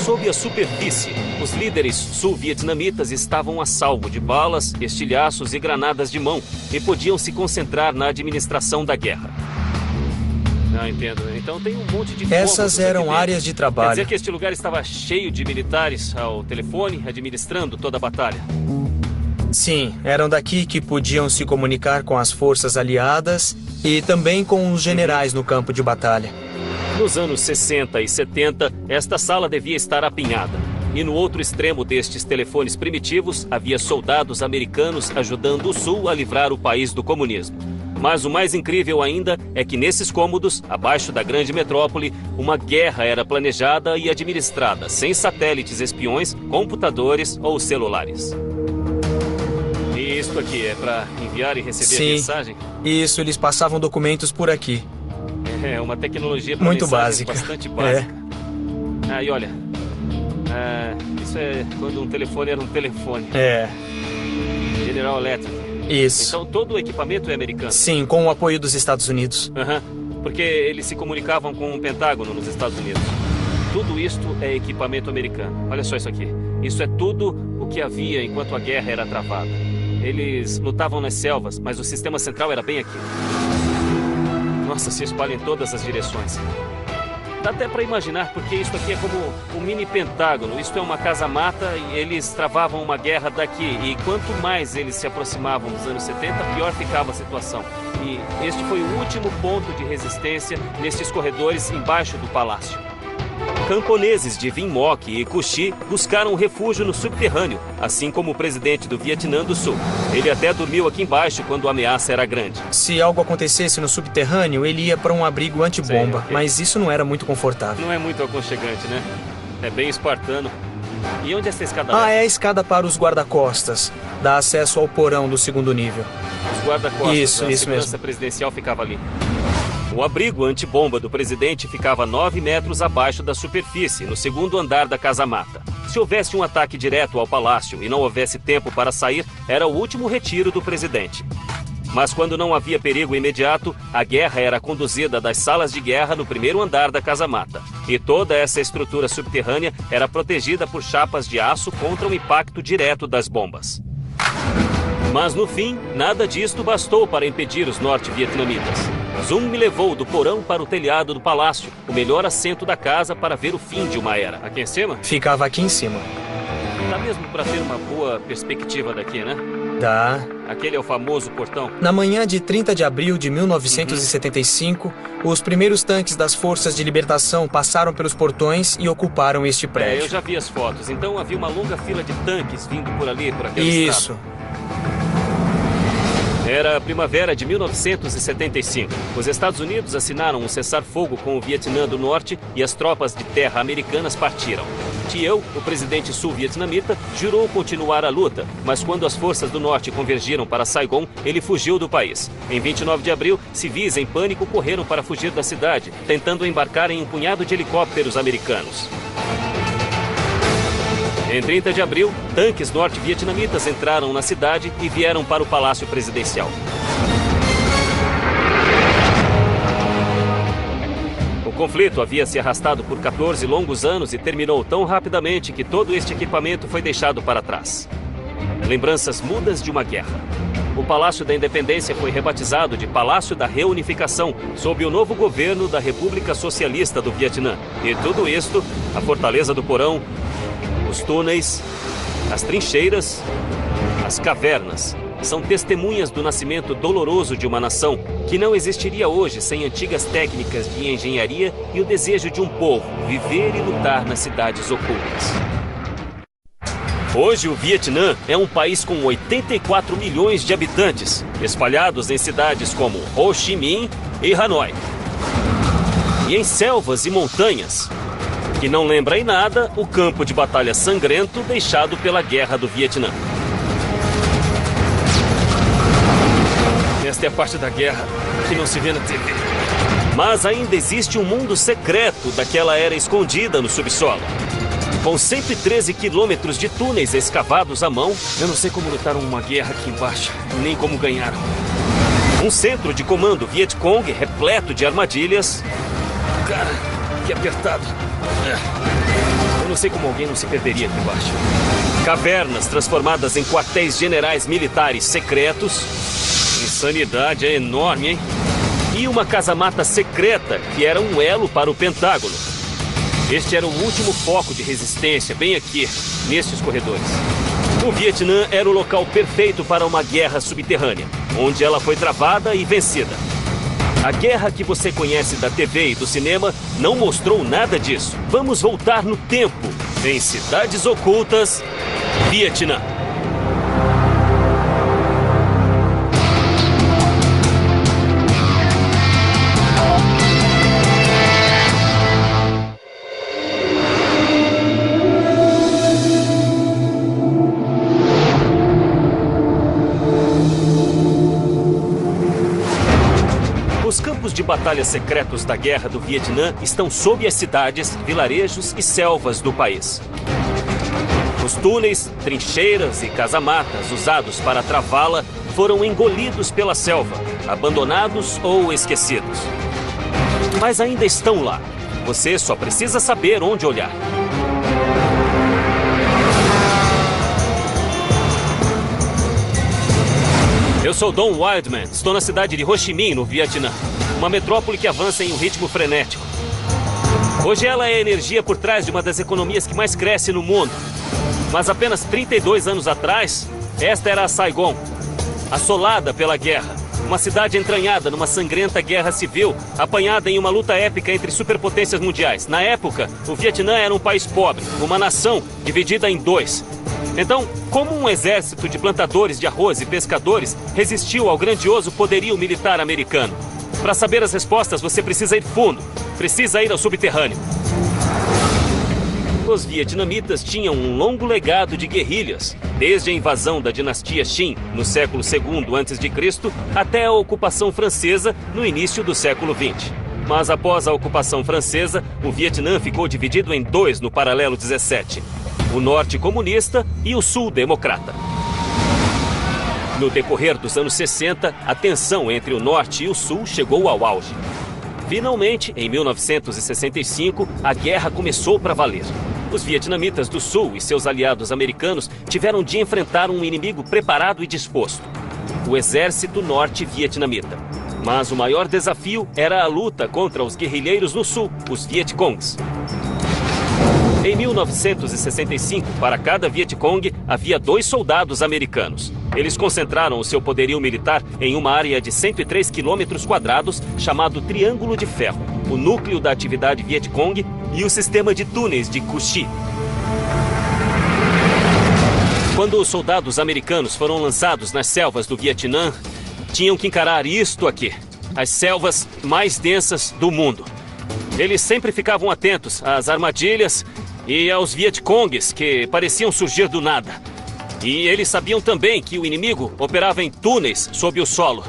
A: Sob a superfície, os líderes sul-vietnamitas estavam a salvo de balas, estilhaços e granadas de mão e podiam se concentrar na administração da guerra. Não, entendo. Então tem um monte de
E: Essas
A: cômodos aqui
E: eram
A: dentro.
E: áreas de
A: Quer
E: trabalho.
A: dizer que este lugar estava cheio de militares ao telefone, administrando toda a batalha.
E: Sim, eram daqui que podiam se comunicar com as forças aliadas e também com os generais no campo de batalha.
A: Nos anos 60 e 70, esta sala devia estar apinhada. E no outro extremo destes telefones primitivos, havia soldados americanos ajudando o Sul a livrar o país do comunismo. Mas o mais incrível ainda é que nesses cômodos, abaixo da grande metrópole, uma guerra era planejada e administrada, sem satélites espiões, computadores ou celulares. E isto aqui é para enviar e receber
E: Sim.
A: mensagem?
E: Isso, eles passavam documentos por aqui.
A: É uma tecnologia para
E: Muito
A: mensagens
E: básica.
A: bastante básica. Ah, e olha, isso é quando um telefone era um telefone.
E: É,
A: General Electric.
E: isso.
A: Então todo o equipamento é americano.
E: Sim, com o apoio dos Estados Unidos.
A: Aham. Porque eles se comunicavam com o Pentágono nos Estados Unidos. Tudo isto é equipamento americano. Olha só isso aqui. Isso é tudo o que havia enquanto a guerra era travada. Eles lutavam nas selvas, mas o sistema central era bem aqui. Nossa, se espalha em todas as direções. Dá até para imaginar, porque isso aqui é como um mini Pentágono. Isto é uma casa-mata e eles travavam uma guerra daqui. E quanto mais eles se aproximavam dos anos 70, pior ficava a situação. E este foi o último ponto de resistência nestes corredores embaixo do palácio. Camponeses de Vinh Moc e Cu Chi buscaram refúgio no subterrâneo, assim como o presidente do Vietnã do Sul. Ele até dormiu aqui embaixo quando a ameaça era grande.
E: Se algo acontecesse no subterrâneo, ele ia para um abrigo antibomba,
A: Sei, ok.
E: mas isso não era muito confortável.
A: Não é muito aconchegante, né? É bem espartano. E onde essa escada
E: Ah,
A: leva?
E: é a escada para os guarda-costas. Dá acesso ao porão do segundo nível.
A: Os guarda-costas
E: Isso,
A: da
E: isso
A: segurança
E: mesmo.
A: presidencial ficava ali. O abrigo antibomba do presidente ficava 9 metros abaixo da superfície, no segundo andar da casa-mata. Se houvesse um ataque direto ao palácio e não houvesse tempo para sair, era o último retiro do presidente. Mas quando não havia perigo imediato, a guerra era conduzida das salas de guerra no primeiro andar da casa-mata. E toda essa estrutura subterrânea era protegida por chapas de aço contra o impacto direto das bombas. Mas no fim, nada disto bastou para impedir os norte-vietnamitas. Zoom me levou do porão para o telhado do palácio, o melhor assento da casa para ver o fim de uma era. Aqui em cima?
E: Ficava aqui em cima.
A: Dá mesmo para ter uma boa perspectiva daqui, né?
E: Dá.
A: Aquele é o famoso portão.
E: Na manhã de 30 de abril de 1975, os primeiros tanques das Forças de Libertação passaram pelos portões e ocuparam este
A: Eu
E: prédio.
A: já vi as fotos. Então havia uma longa fila de tanques vindo por ali, por aquela estrada.
E: Isso.
A: Era a primavera de 1975. Os Estados Unidos assinaram um cessar-fogo com o Vietnã do Norte e as tropas de terra americanas partiram. Thieu, o presidente sul-vietnamita, jurou continuar a luta, mas quando as forças do Norte convergiram para Saigon, ele fugiu do país. Em 29 de abril, civis em pânico correram para fugir da cidade, tentando embarcar em um punhado de helicópteros americanos. Em 30 de abril, tanques norte-vietnamitas entraram na cidade e vieram para o Palácio Presidencial. O conflito havia se arrastado por 14 longos anos e terminou tão rapidamente que todo este equipamento foi deixado para trás. Lembranças mudas de uma guerra. O Palácio da Independência foi rebatizado de Palácio da Reunificação, sob o novo governo da República Socialista do Vietnã. E tudo isto, a Fortaleza do Porão, os túneis, as trincheiras, as cavernas, são testemunhas do nascimento doloroso de uma nação que não existiria hoje sem antigas técnicas de engenharia e o desejo de um povo viver e lutar nas cidades ocultas. Hoje, o Vietnã é um país com 84 milhões de habitantes, espalhados em cidades como Ho Chi Minh e Hanoi. E em selvas e montanhas, que não lembra em nada o campo de batalha sangrento deixado pela Guerra do Vietnã. Esta é a parte da guerra que não se vê na TV. Mas ainda existe um mundo secreto daquela era escondida no subsolo. Com 113 quilômetros de túneis escavados à mão, eu não sei como lutaram uma guerra aqui embaixo, nem como ganharam. Um centro de comando Vietcong repleto de armadilhas. Cara, que apertado. Eu não sei como alguém não se perderia aqui embaixo. Cavernas transformadas em quartéis generais militares secretos. Insanidade é enorme, hein? E uma casa-mata secreta que era um elo para o Pentágono. Este era o último foco de resistência, bem aqui, nestes corredores. O Vietnã era o local perfeito para uma guerra subterrânea, onde ela foi travada e vencida. A guerra que você conhece da TV e do cinema não mostrou nada disso. Vamos voltar no tempo, em Cidades Ocultas, Vietnã. Os campos de batalha secretos da Guerra do Vietnã estão sob as cidades, vilarejos e selvas do país. Os túneis, trincheiras e casamatas usados para travá-la foram engolidos pela selva, abandonados ou esquecidos. Mas ainda estão lá. Você só precisa saber onde olhar. Eu sou Don Wildman, estou na cidade de Ho Chi Minh, no Vietnã. Uma metrópole que avança em um ritmo frenético. Hoje ela é a energia por trás de uma das economias que mais cresce no mundo. Mas apenas 32 anos atrás, esta era a Saigon, assolada pela guerra. Uma cidade entranhada numa sangrenta guerra civil, apanhada em uma luta épica entre superpotências mundiais. Na época, o Vietnã era um país pobre, uma nação dividida em dois. Então, como um exército de plantadores de arroz e pescadores resistiu ao grandioso poderio militar americano? Para saber as respostas, você precisa ir fundo, precisa ir ao subterrâneo. Os vietnamitas tinham um longo legado de guerrilhas, desde a invasão da dinastia Qin, no século II a.C., até a ocupação francesa, no início do século XX. Mas após a ocupação francesa, o Vietnã ficou dividido em dois no paralelo 17. O norte comunista e o sul democrata. No decorrer dos anos 60, a tensão entre o norte e o sul chegou ao auge. Finalmente, em 1965, a guerra começou para valer. Os vietnamitas do sul e seus aliados americanos tiveram de enfrentar um inimigo preparado e disposto: o exército norte-vietnamita. Mas o maior desafio era a luta contra os guerrilheiros no sul, os Vietcongs. Em 1965, para cada Vietcong, havia 2 soldados americanos. Eles concentraram o seu poderio militar em uma área de 103 quilômetros quadrados, chamado Triângulo de Ferro, o núcleo da atividade Vietcong e o sistema de túneis de Cu Chi. Quando os soldados americanos foram lançados nas selvas do Vietnã, tinham que encarar isto aqui, as selvas mais densas do mundo. Eles sempre ficavam atentos às armadilhas e aos Vietcongs que pareciam surgir do nada. E eles sabiam também que o inimigo operava em túneis sob o solo.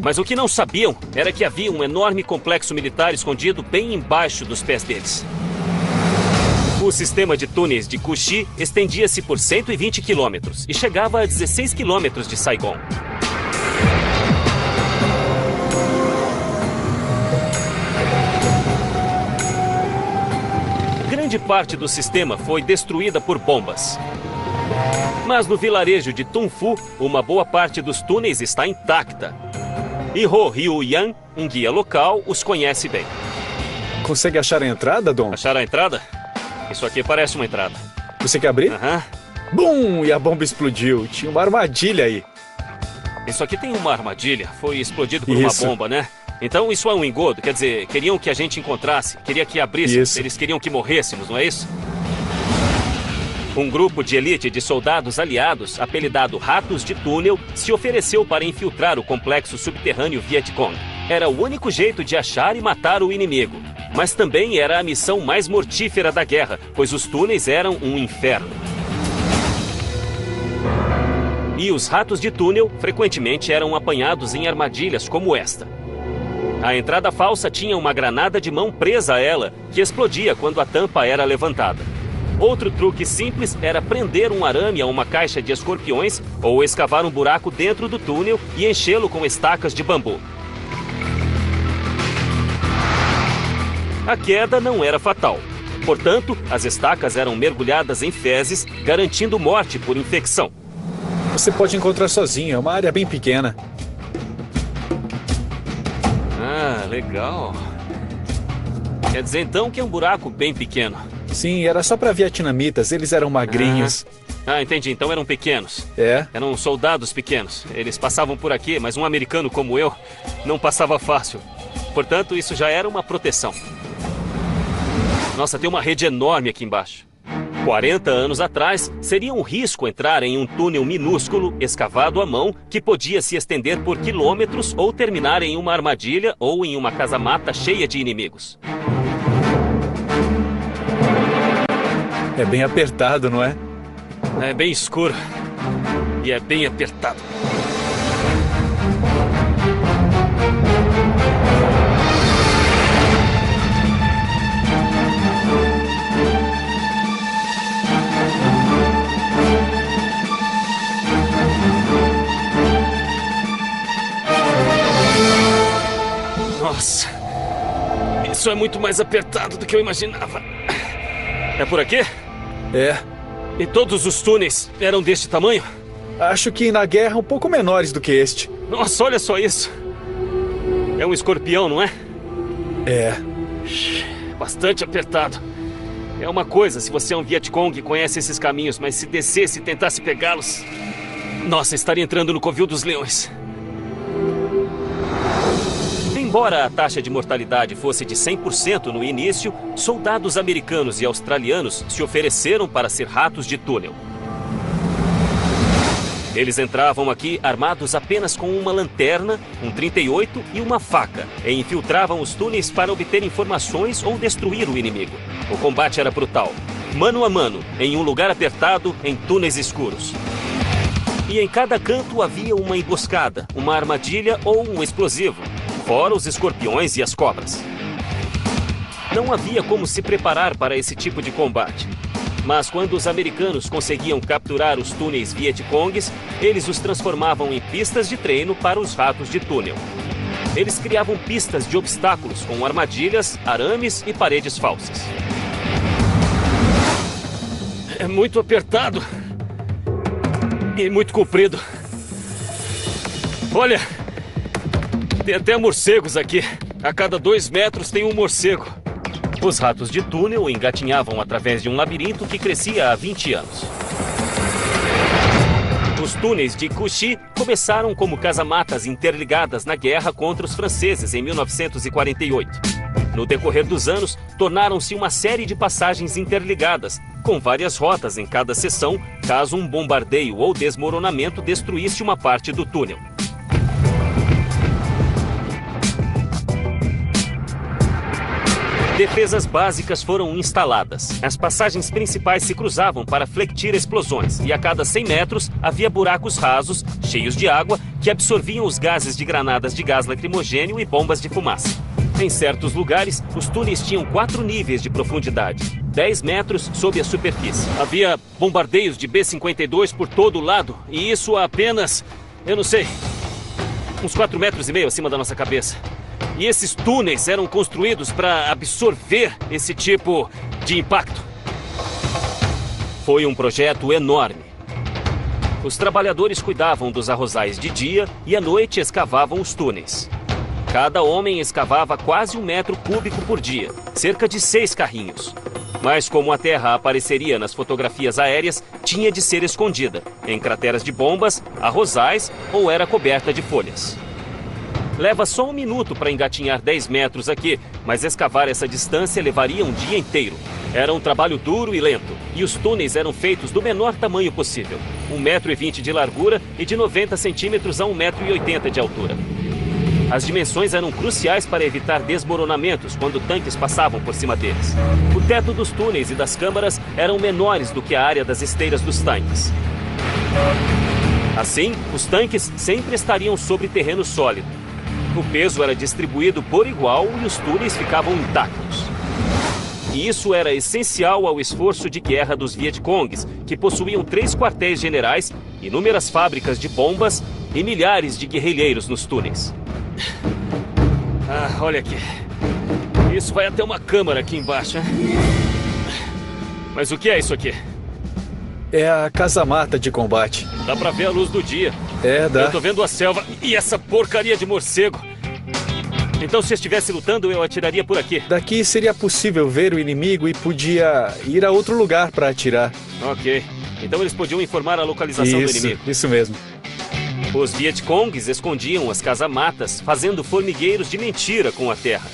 A: Mas o que não sabiam era que havia um enorme complexo militar escondido bem embaixo dos pés deles. O sistema de túneis de Cu Chi estendia-se por 120 quilômetros e chegava a 16 quilômetros de Saigon. Grande parte do sistema foi destruída por bombas. Mas no vilarejo de Tunfu, uma boa parte dos túneis está intacta. E Ho Ryu-yan, um guia local, os conhece bem.
B: Consegue achar a entrada, Dom?
A: Achar a entrada? Isso aqui parece uma entrada.
B: Você quer abrir?
A: Aham.
B: Bum! E a bomba explodiu. Tinha uma armadilha aí.
A: Isso aqui tem uma armadilha. Foi explodido por
B: Isso.
A: uma bomba, né? Então isso é um engodo. Quer dizer, queriam que a gente encontrasse. Queria que abríssemos.
B: Isso.
A: Eles queriam que morrêssemos, não é isso? Um grupo de elite de soldados aliados, apelidado Ratos de Túnel, se ofereceu para infiltrar o complexo subterrâneo Vietcong. Era o único jeito de achar e matar o inimigo. Mas também era a missão mais mortífera da guerra, pois os túneis eram um inferno. E os ratos de túnel frequentemente eram apanhados em armadilhas como esta. A entrada falsa tinha uma granada de mão presa a ela, que explodia quando a tampa era levantada. Outro truque simples era prender um arame a uma caixa de escorpiões ou escavar um buraco dentro do túnel e enchê-lo com estacas de bambu. A queda não era fatal. Portanto, as estacas eram mergulhadas em fezes, garantindo morte por infecção.
B: Você pode encontrar sozinho, é uma área bem pequena.
A: Ah, legal. Quer dizer então que é um buraco bem pequeno.
B: Sim, era só para vietnamitas, eles eram magrinhos.
A: Ah, entendi. Então eram pequenos.
B: É?
A: Eram soldados pequenos. Eles passavam por aqui, mas um americano como eu não passava fácil. Portanto, isso já era uma proteção. Nossa, tem uma rede enorme aqui embaixo. 40 anos atrás, seria um risco entrar em um túnel minúsculo, escavado à mão, que podia se estender por quilômetros ou terminar em uma armadilha ou em uma casa-mata cheia de inimigos.
B: É bem apertado, não é?
A: É bem escuro. E é bem apertado. Nossa, isso é muito mais apertado do que eu imaginava. É por aqui?
B: É.
A: E todos os túneis eram deste tamanho?
B: Acho que na guerra um pouco menores do que este.
A: Nossa, olha só isso. É um escorpião, não é?
B: É.
A: Bastante apertado. É uma coisa se você é um Vietcong e conhece esses caminhos, mas se descesse e tentasse pegá-los... Nossa, estaria entrando no covil dos leões. Embora a taxa de mortalidade fosse de 100% no início, soldados americanos e australianos se ofereceram para ser ratos de túnel. Eles entravam aqui armados apenas com uma lanterna, um 38 e uma faca, e infiltravam os túneis para obter informações ou destruir o inimigo. O combate era brutal, mano a mano, em um lugar apertado, em túneis escuros. E em cada canto havia uma emboscada, uma armadilha ou um explosivo, fora os escorpiões e as cobras. Não havia como se preparar para esse tipo de combate. Mas quando os americanos conseguiam capturar os túneis Vietcongues, eles os transformavam em pistas de treino para os ratos de túnel. Eles criavam pistas de obstáculos com armadilhas, arames e paredes falsas. É muito apertado. E muito comprido. Olha! Tem até morcegos aqui. A cada 2 metros tem um morcego. Os ratos de túnel engatinhavam através de um labirinto que crescia há 20 anos. Os túneis de Cauchy começaram como casamatas interligadas na guerra contra os franceses em 1948. No decorrer dos anos, tornaram-se uma série de passagens interligadas, com várias rotas em cada seção, caso um bombardeio ou desmoronamento destruísse uma parte do túnel. Defesas básicas foram instaladas. As passagens principais se cruzavam para flectir explosões e a cada 100 metros havia buracos rasos, cheios de água, que absorviam os gases de granadas de gás lacrimogêneo e bombas de fumaça. Em certos lugares, os túneis tinham 4 níveis de profundidade, 10 metros sob a superfície. Havia bombardeios de B-52 por todo o lado e isso a apenas, eu não sei, uns 4,5 metros acima da nossa cabeça. E esses túneis eram construídos para absorver esse tipo de impacto. Foi um projeto enorme. Os trabalhadores cuidavam dos arrozais de dia e à noite escavavam os túneis. Cada homem escavava quase 1 metro cúbico por dia, cerca de 6 carrinhos. Mas como a terra apareceria nas fotografias aéreas, tinha de ser escondida, em crateras de bombas, arrozais ou era coberta de folhas. Leva só 1 minuto para engatinhar 10 metros aqui, mas escavar essa distância levaria um dia inteiro. Era um trabalho duro e lento, e os túneis eram feitos do menor tamanho possível, 1,20 metro de largura e de 90 centímetros a 1,80 metro de altura. As dimensões eram cruciais para evitar desmoronamentos quando tanques passavam por cima deles. O teto dos túneis e das câmaras eram menores do que a área das esteiras dos tanques. Assim, os tanques sempre estariam sobre terreno sólido. O peso era distribuído por igual e os túneis ficavam intactos. E isso era essencial ao esforço de guerra dos Vietcongs, que possuíam 3 quartéis generais, inúmeras fábricas de bombas e milhares de guerrilheiros nos túneis. Olha aqui. Isso vai até uma câmara aqui embaixo, hein? Mas o que é isso aqui?
B: É a casamata de combate.
A: Dá pra ver a luz do dia.
B: Dá.
A: Eu tô vendo a selva e essa porcaria de morcego. Então, se estivesse lutando, eu atiraria por aqui.
B: Daqui seria possível ver o inimigo e podia ir a outro lugar para atirar.
A: Ok. Então eles podiam informar a localização do inimigo.
B: Isso mesmo.
A: Os Vietcongs escondiam as casamatas, fazendo formigueiros de mentira com a terra.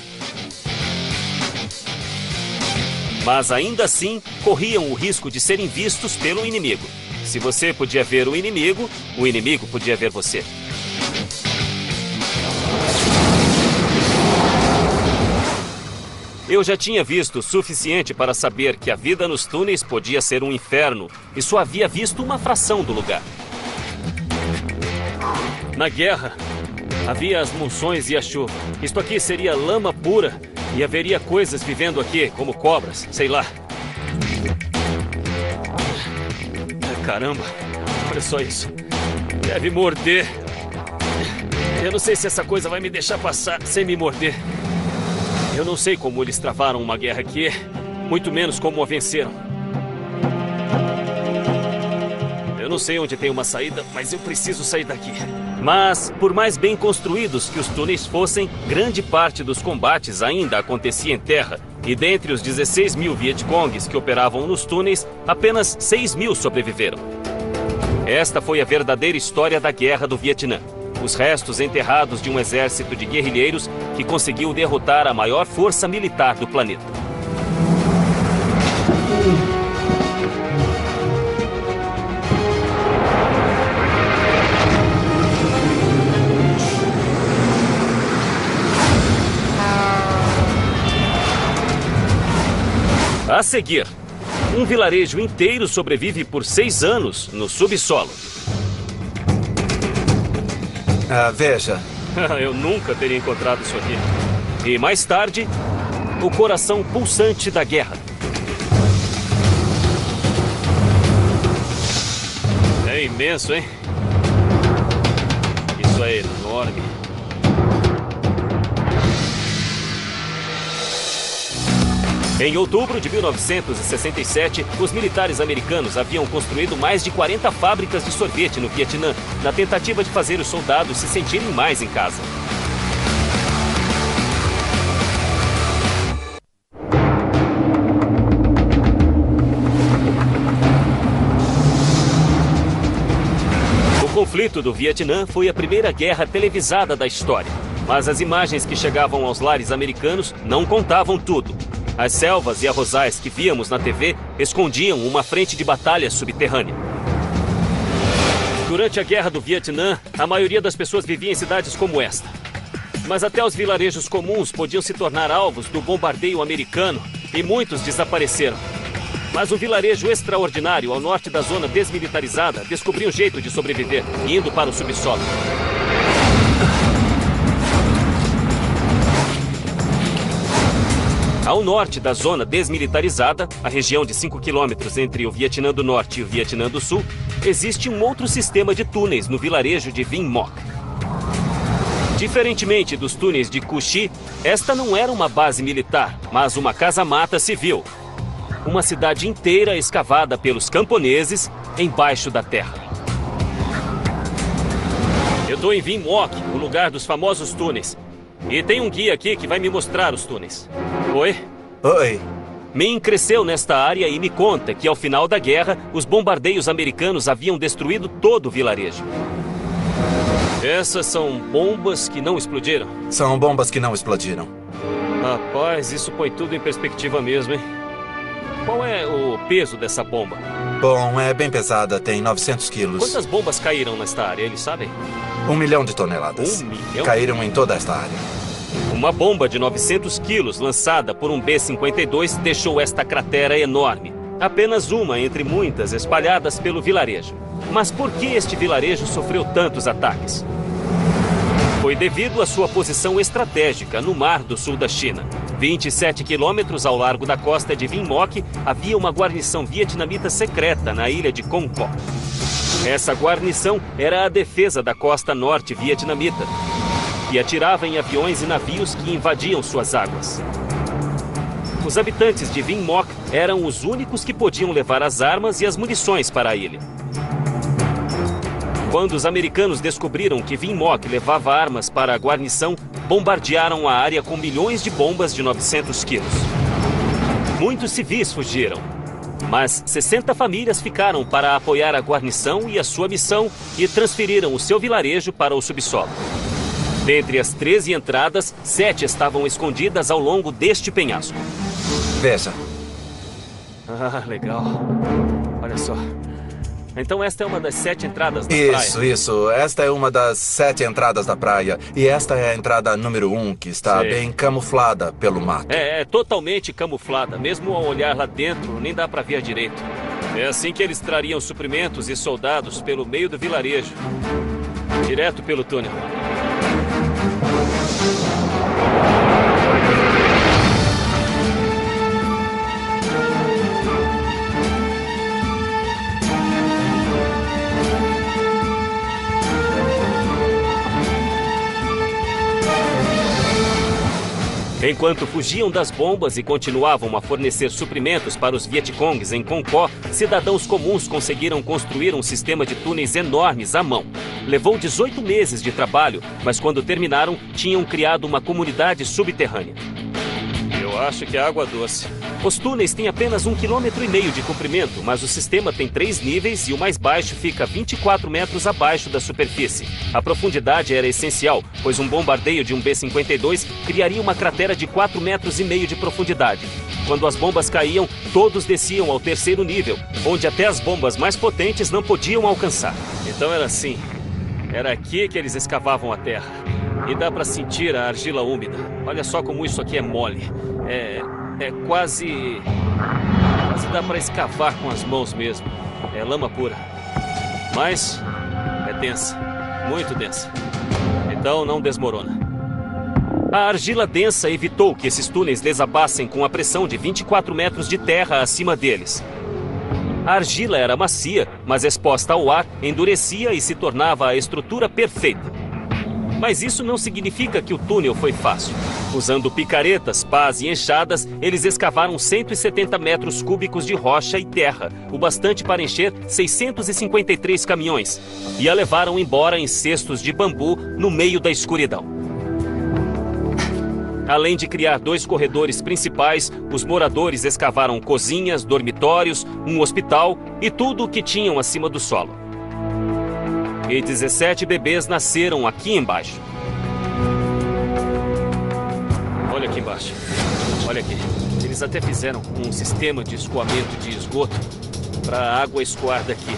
A: Mas ainda assim, corriam o risco de serem vistos pelo inimigo. Se você podia ver o inimigo podia ver você. Eu já tinha visto o suficiente para saber que a vida nos túneis podia ser um inferno e só havia visto uma fração do lugar. Na guerra, havia as monções e a chuva. Isto aqui seria lama pura e haveria coisas vivendo aqui, como cobras, sei lá. Caramba, olha só isso. Deve morder. Eu não sei se essa coisa vai me deixar passar sem me morder. Eu não sei como eles travaram uma guerra aqui, muito menos como a venceram. Eu não sei onde tem uma saída, mas eu preciso sair daqui. Mas, por mais bem construídos que os túneis fossem, grande parte dos combates ainda acontecia em terra. E dentre os 16 mil Vietcongs que operavam nos túneis, apenas 6 mil sobreviveram. Esta foi a verdadeira história da Guerra do Vietnã. Os restos enterrados de um exército de guerrilheiros que conseguiu derrotar a maior força militar do planeta. A seguir, um vilarejo inteiro sobrevive por 6 anos no subsolo.
C: Veja.
A: Eu nunca teria encontrado isso aqui. E mais tarde, o coração pulsante da guerra. É imenso, hein? Isso é enorme. Em outubro de 1967, os militares americanos haviam construído mais de 40 fábricas de sorvete no Vietnã, na tentativa de fazer os soldados se sentirem mais em casa. O conflito do Vietnã foi a primeira guerra televisada da história, mas as imagens que chegavam aos lares americanos não contavam tudo. As selvas e arrozais que víamos na TV escondiam uma frente de batalha subterrânea. Durante a Guerra do Vietnã, a maioria das pessoas vivia em cidades como esta. Mas até os vilarejos comuns podiam se tornar alvos do bombardeio americano e muitos desapareceram. Mas um vilarejo extraordinário ao norte da zona desmilitarizada descobriu um jeito de sobreviver, indo para o subsolo. Ao norte da zona desmilitarizada, a região de 5 quilômetros entre o Vietnã do Norte e o Vietnã do Sul, existe um outro sistema de túneis no vilarejo de Vinh Moc. Diferentemente dos túneis de Cu Chi, esta não era uma base militar, mas uma casa-mata civil. Uma cidade inteira escavada pelos camponeses embaixo da terra. Eu tô em Vinmock, o lugar dos famosos túneis. E tem um guia aqui que vai me mostrar os túneis. Oi?
C: Oi.
A: Min cresceu nesta área e me conta que ao final da guerra, os bombardeios americanos haviam destruído todo o vilarejo. Essas são bombas que não explodiram?
C: São bombas que não explodiram.
A: Rapaz, isso põe tudo em perspectiva mesmo, hein? Qual é o peso dessa bomba?
C: Bom, é bem pesada, tem 900 quilos.
A: Quantas bombas caíram nesta área, eles sabem?
C: 1 milhão de toneladas.
A: 1 milhão?
C: Caíram em toda esta área.
A: Uma bomba de 900 quilos lançada por um B-52 deixou esta cratera enorme. Apenas uma entre muitas espalhadas pelo vilarejo. Mas por que este vilarejo sofreu tantos ataques? Foi devido à sua posição estratégica no mar do sul da China. 27 quilômetros ao largo da costa de Vinmock, havia uma guarnição vietnamita secreta na ilha de Con Co. Essa guarnição era a defesa da costa norte vietnamita e atirava em aviões e navios que invadiam suas águas. Os habitantes de Vinmock eram os únicos que podiam levar as armas e as munições para a ilha. Quando os americanos descobriram que Vinmock levava armas para a guarnição, bombardearam a área com milhões de bombas de 900 quilos. Muitos civis fugiram, mas 60 famílias ficaram para apoiar a guarnição e a sua missão e transferiram o seu vilarejo para o subsolo. Dentre as 13 entradas, 7 estavam escondidas ao longo deste penhasco.
C: Veja.
A: Ah, legal. Olha só. Então esta é uma das 7 entradas da praia?
C: Isso. Esta é uma das 7 entradas da praia. E esta é a entrada número 1, que está bem camuflada pelo mato.
A: É totalmente camuflada. Mesmo ao olhar lá dentro, nem dá para ver direito. É assim que eles trariam suprimentos e soldados pelo meio do vilarejo. Direto pelo túnel. Enquanto fugiam das bombas e continuavam a fornecer suprimentos para os Vietcongs em Con Co, cidadãos comuns conseguiram construir um sistema de túneis enormes à mão. Levou 18 meses de trabalho, mas quando terminaram, tinham criado uma comunidade subterrânea. Eu acho que é água doce. Os túneis têm apenas 1,5 km de comprimento, mas o sistema tem 3 níveis e o mais baixo fica 24 metros abaixo da superfície. A profundidade era essencial, pois um bombardeio de um B-52 criaria uma cratera de 4,5 metros de profundidade. Quando as bombas caíam, todos desciam ao 3º nível, onde até as bombas mais potentes não podiam alcançar. Então era assim. Era aqui que eles escavavam a terra. E dá para sentir a argila úmida. Olha só como isso aqui é mole. Quase dá para escavar com as mãos mesmo. É lama pura. Mas é densa, muito densa. Então não desmorona. A argila densa evitou que esses túneis desabassem com a pressão de 24 metros de terra acima deles. A argila era macia, mas exposta ao ar, endurecia e se tornava a estrutura perfeita. Mas isso não significa que o túnel foi fácil. Usando picaretas, pás e enxadas, eles escavaram 170 metros cúbicos de rocha e terra, o bastante para encher 653 caminhões, e a levaram embora em cestos de bambu no meio da escuridão. Além de criar 2 corredores principais, os moradores escavaram cozinhas, dormitórios, um hospital e tudo o que tinham acima do solo. E 17 bebês nasceram aqui embaixo. Olha aqui embaixo. Olha aqui. Eles até fizeram um sistema de escoamento de esgoto para a água escoar daqui.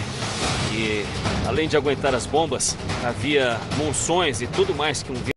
A: E, além de aguentar as bombas, havia monções e tudo mais que um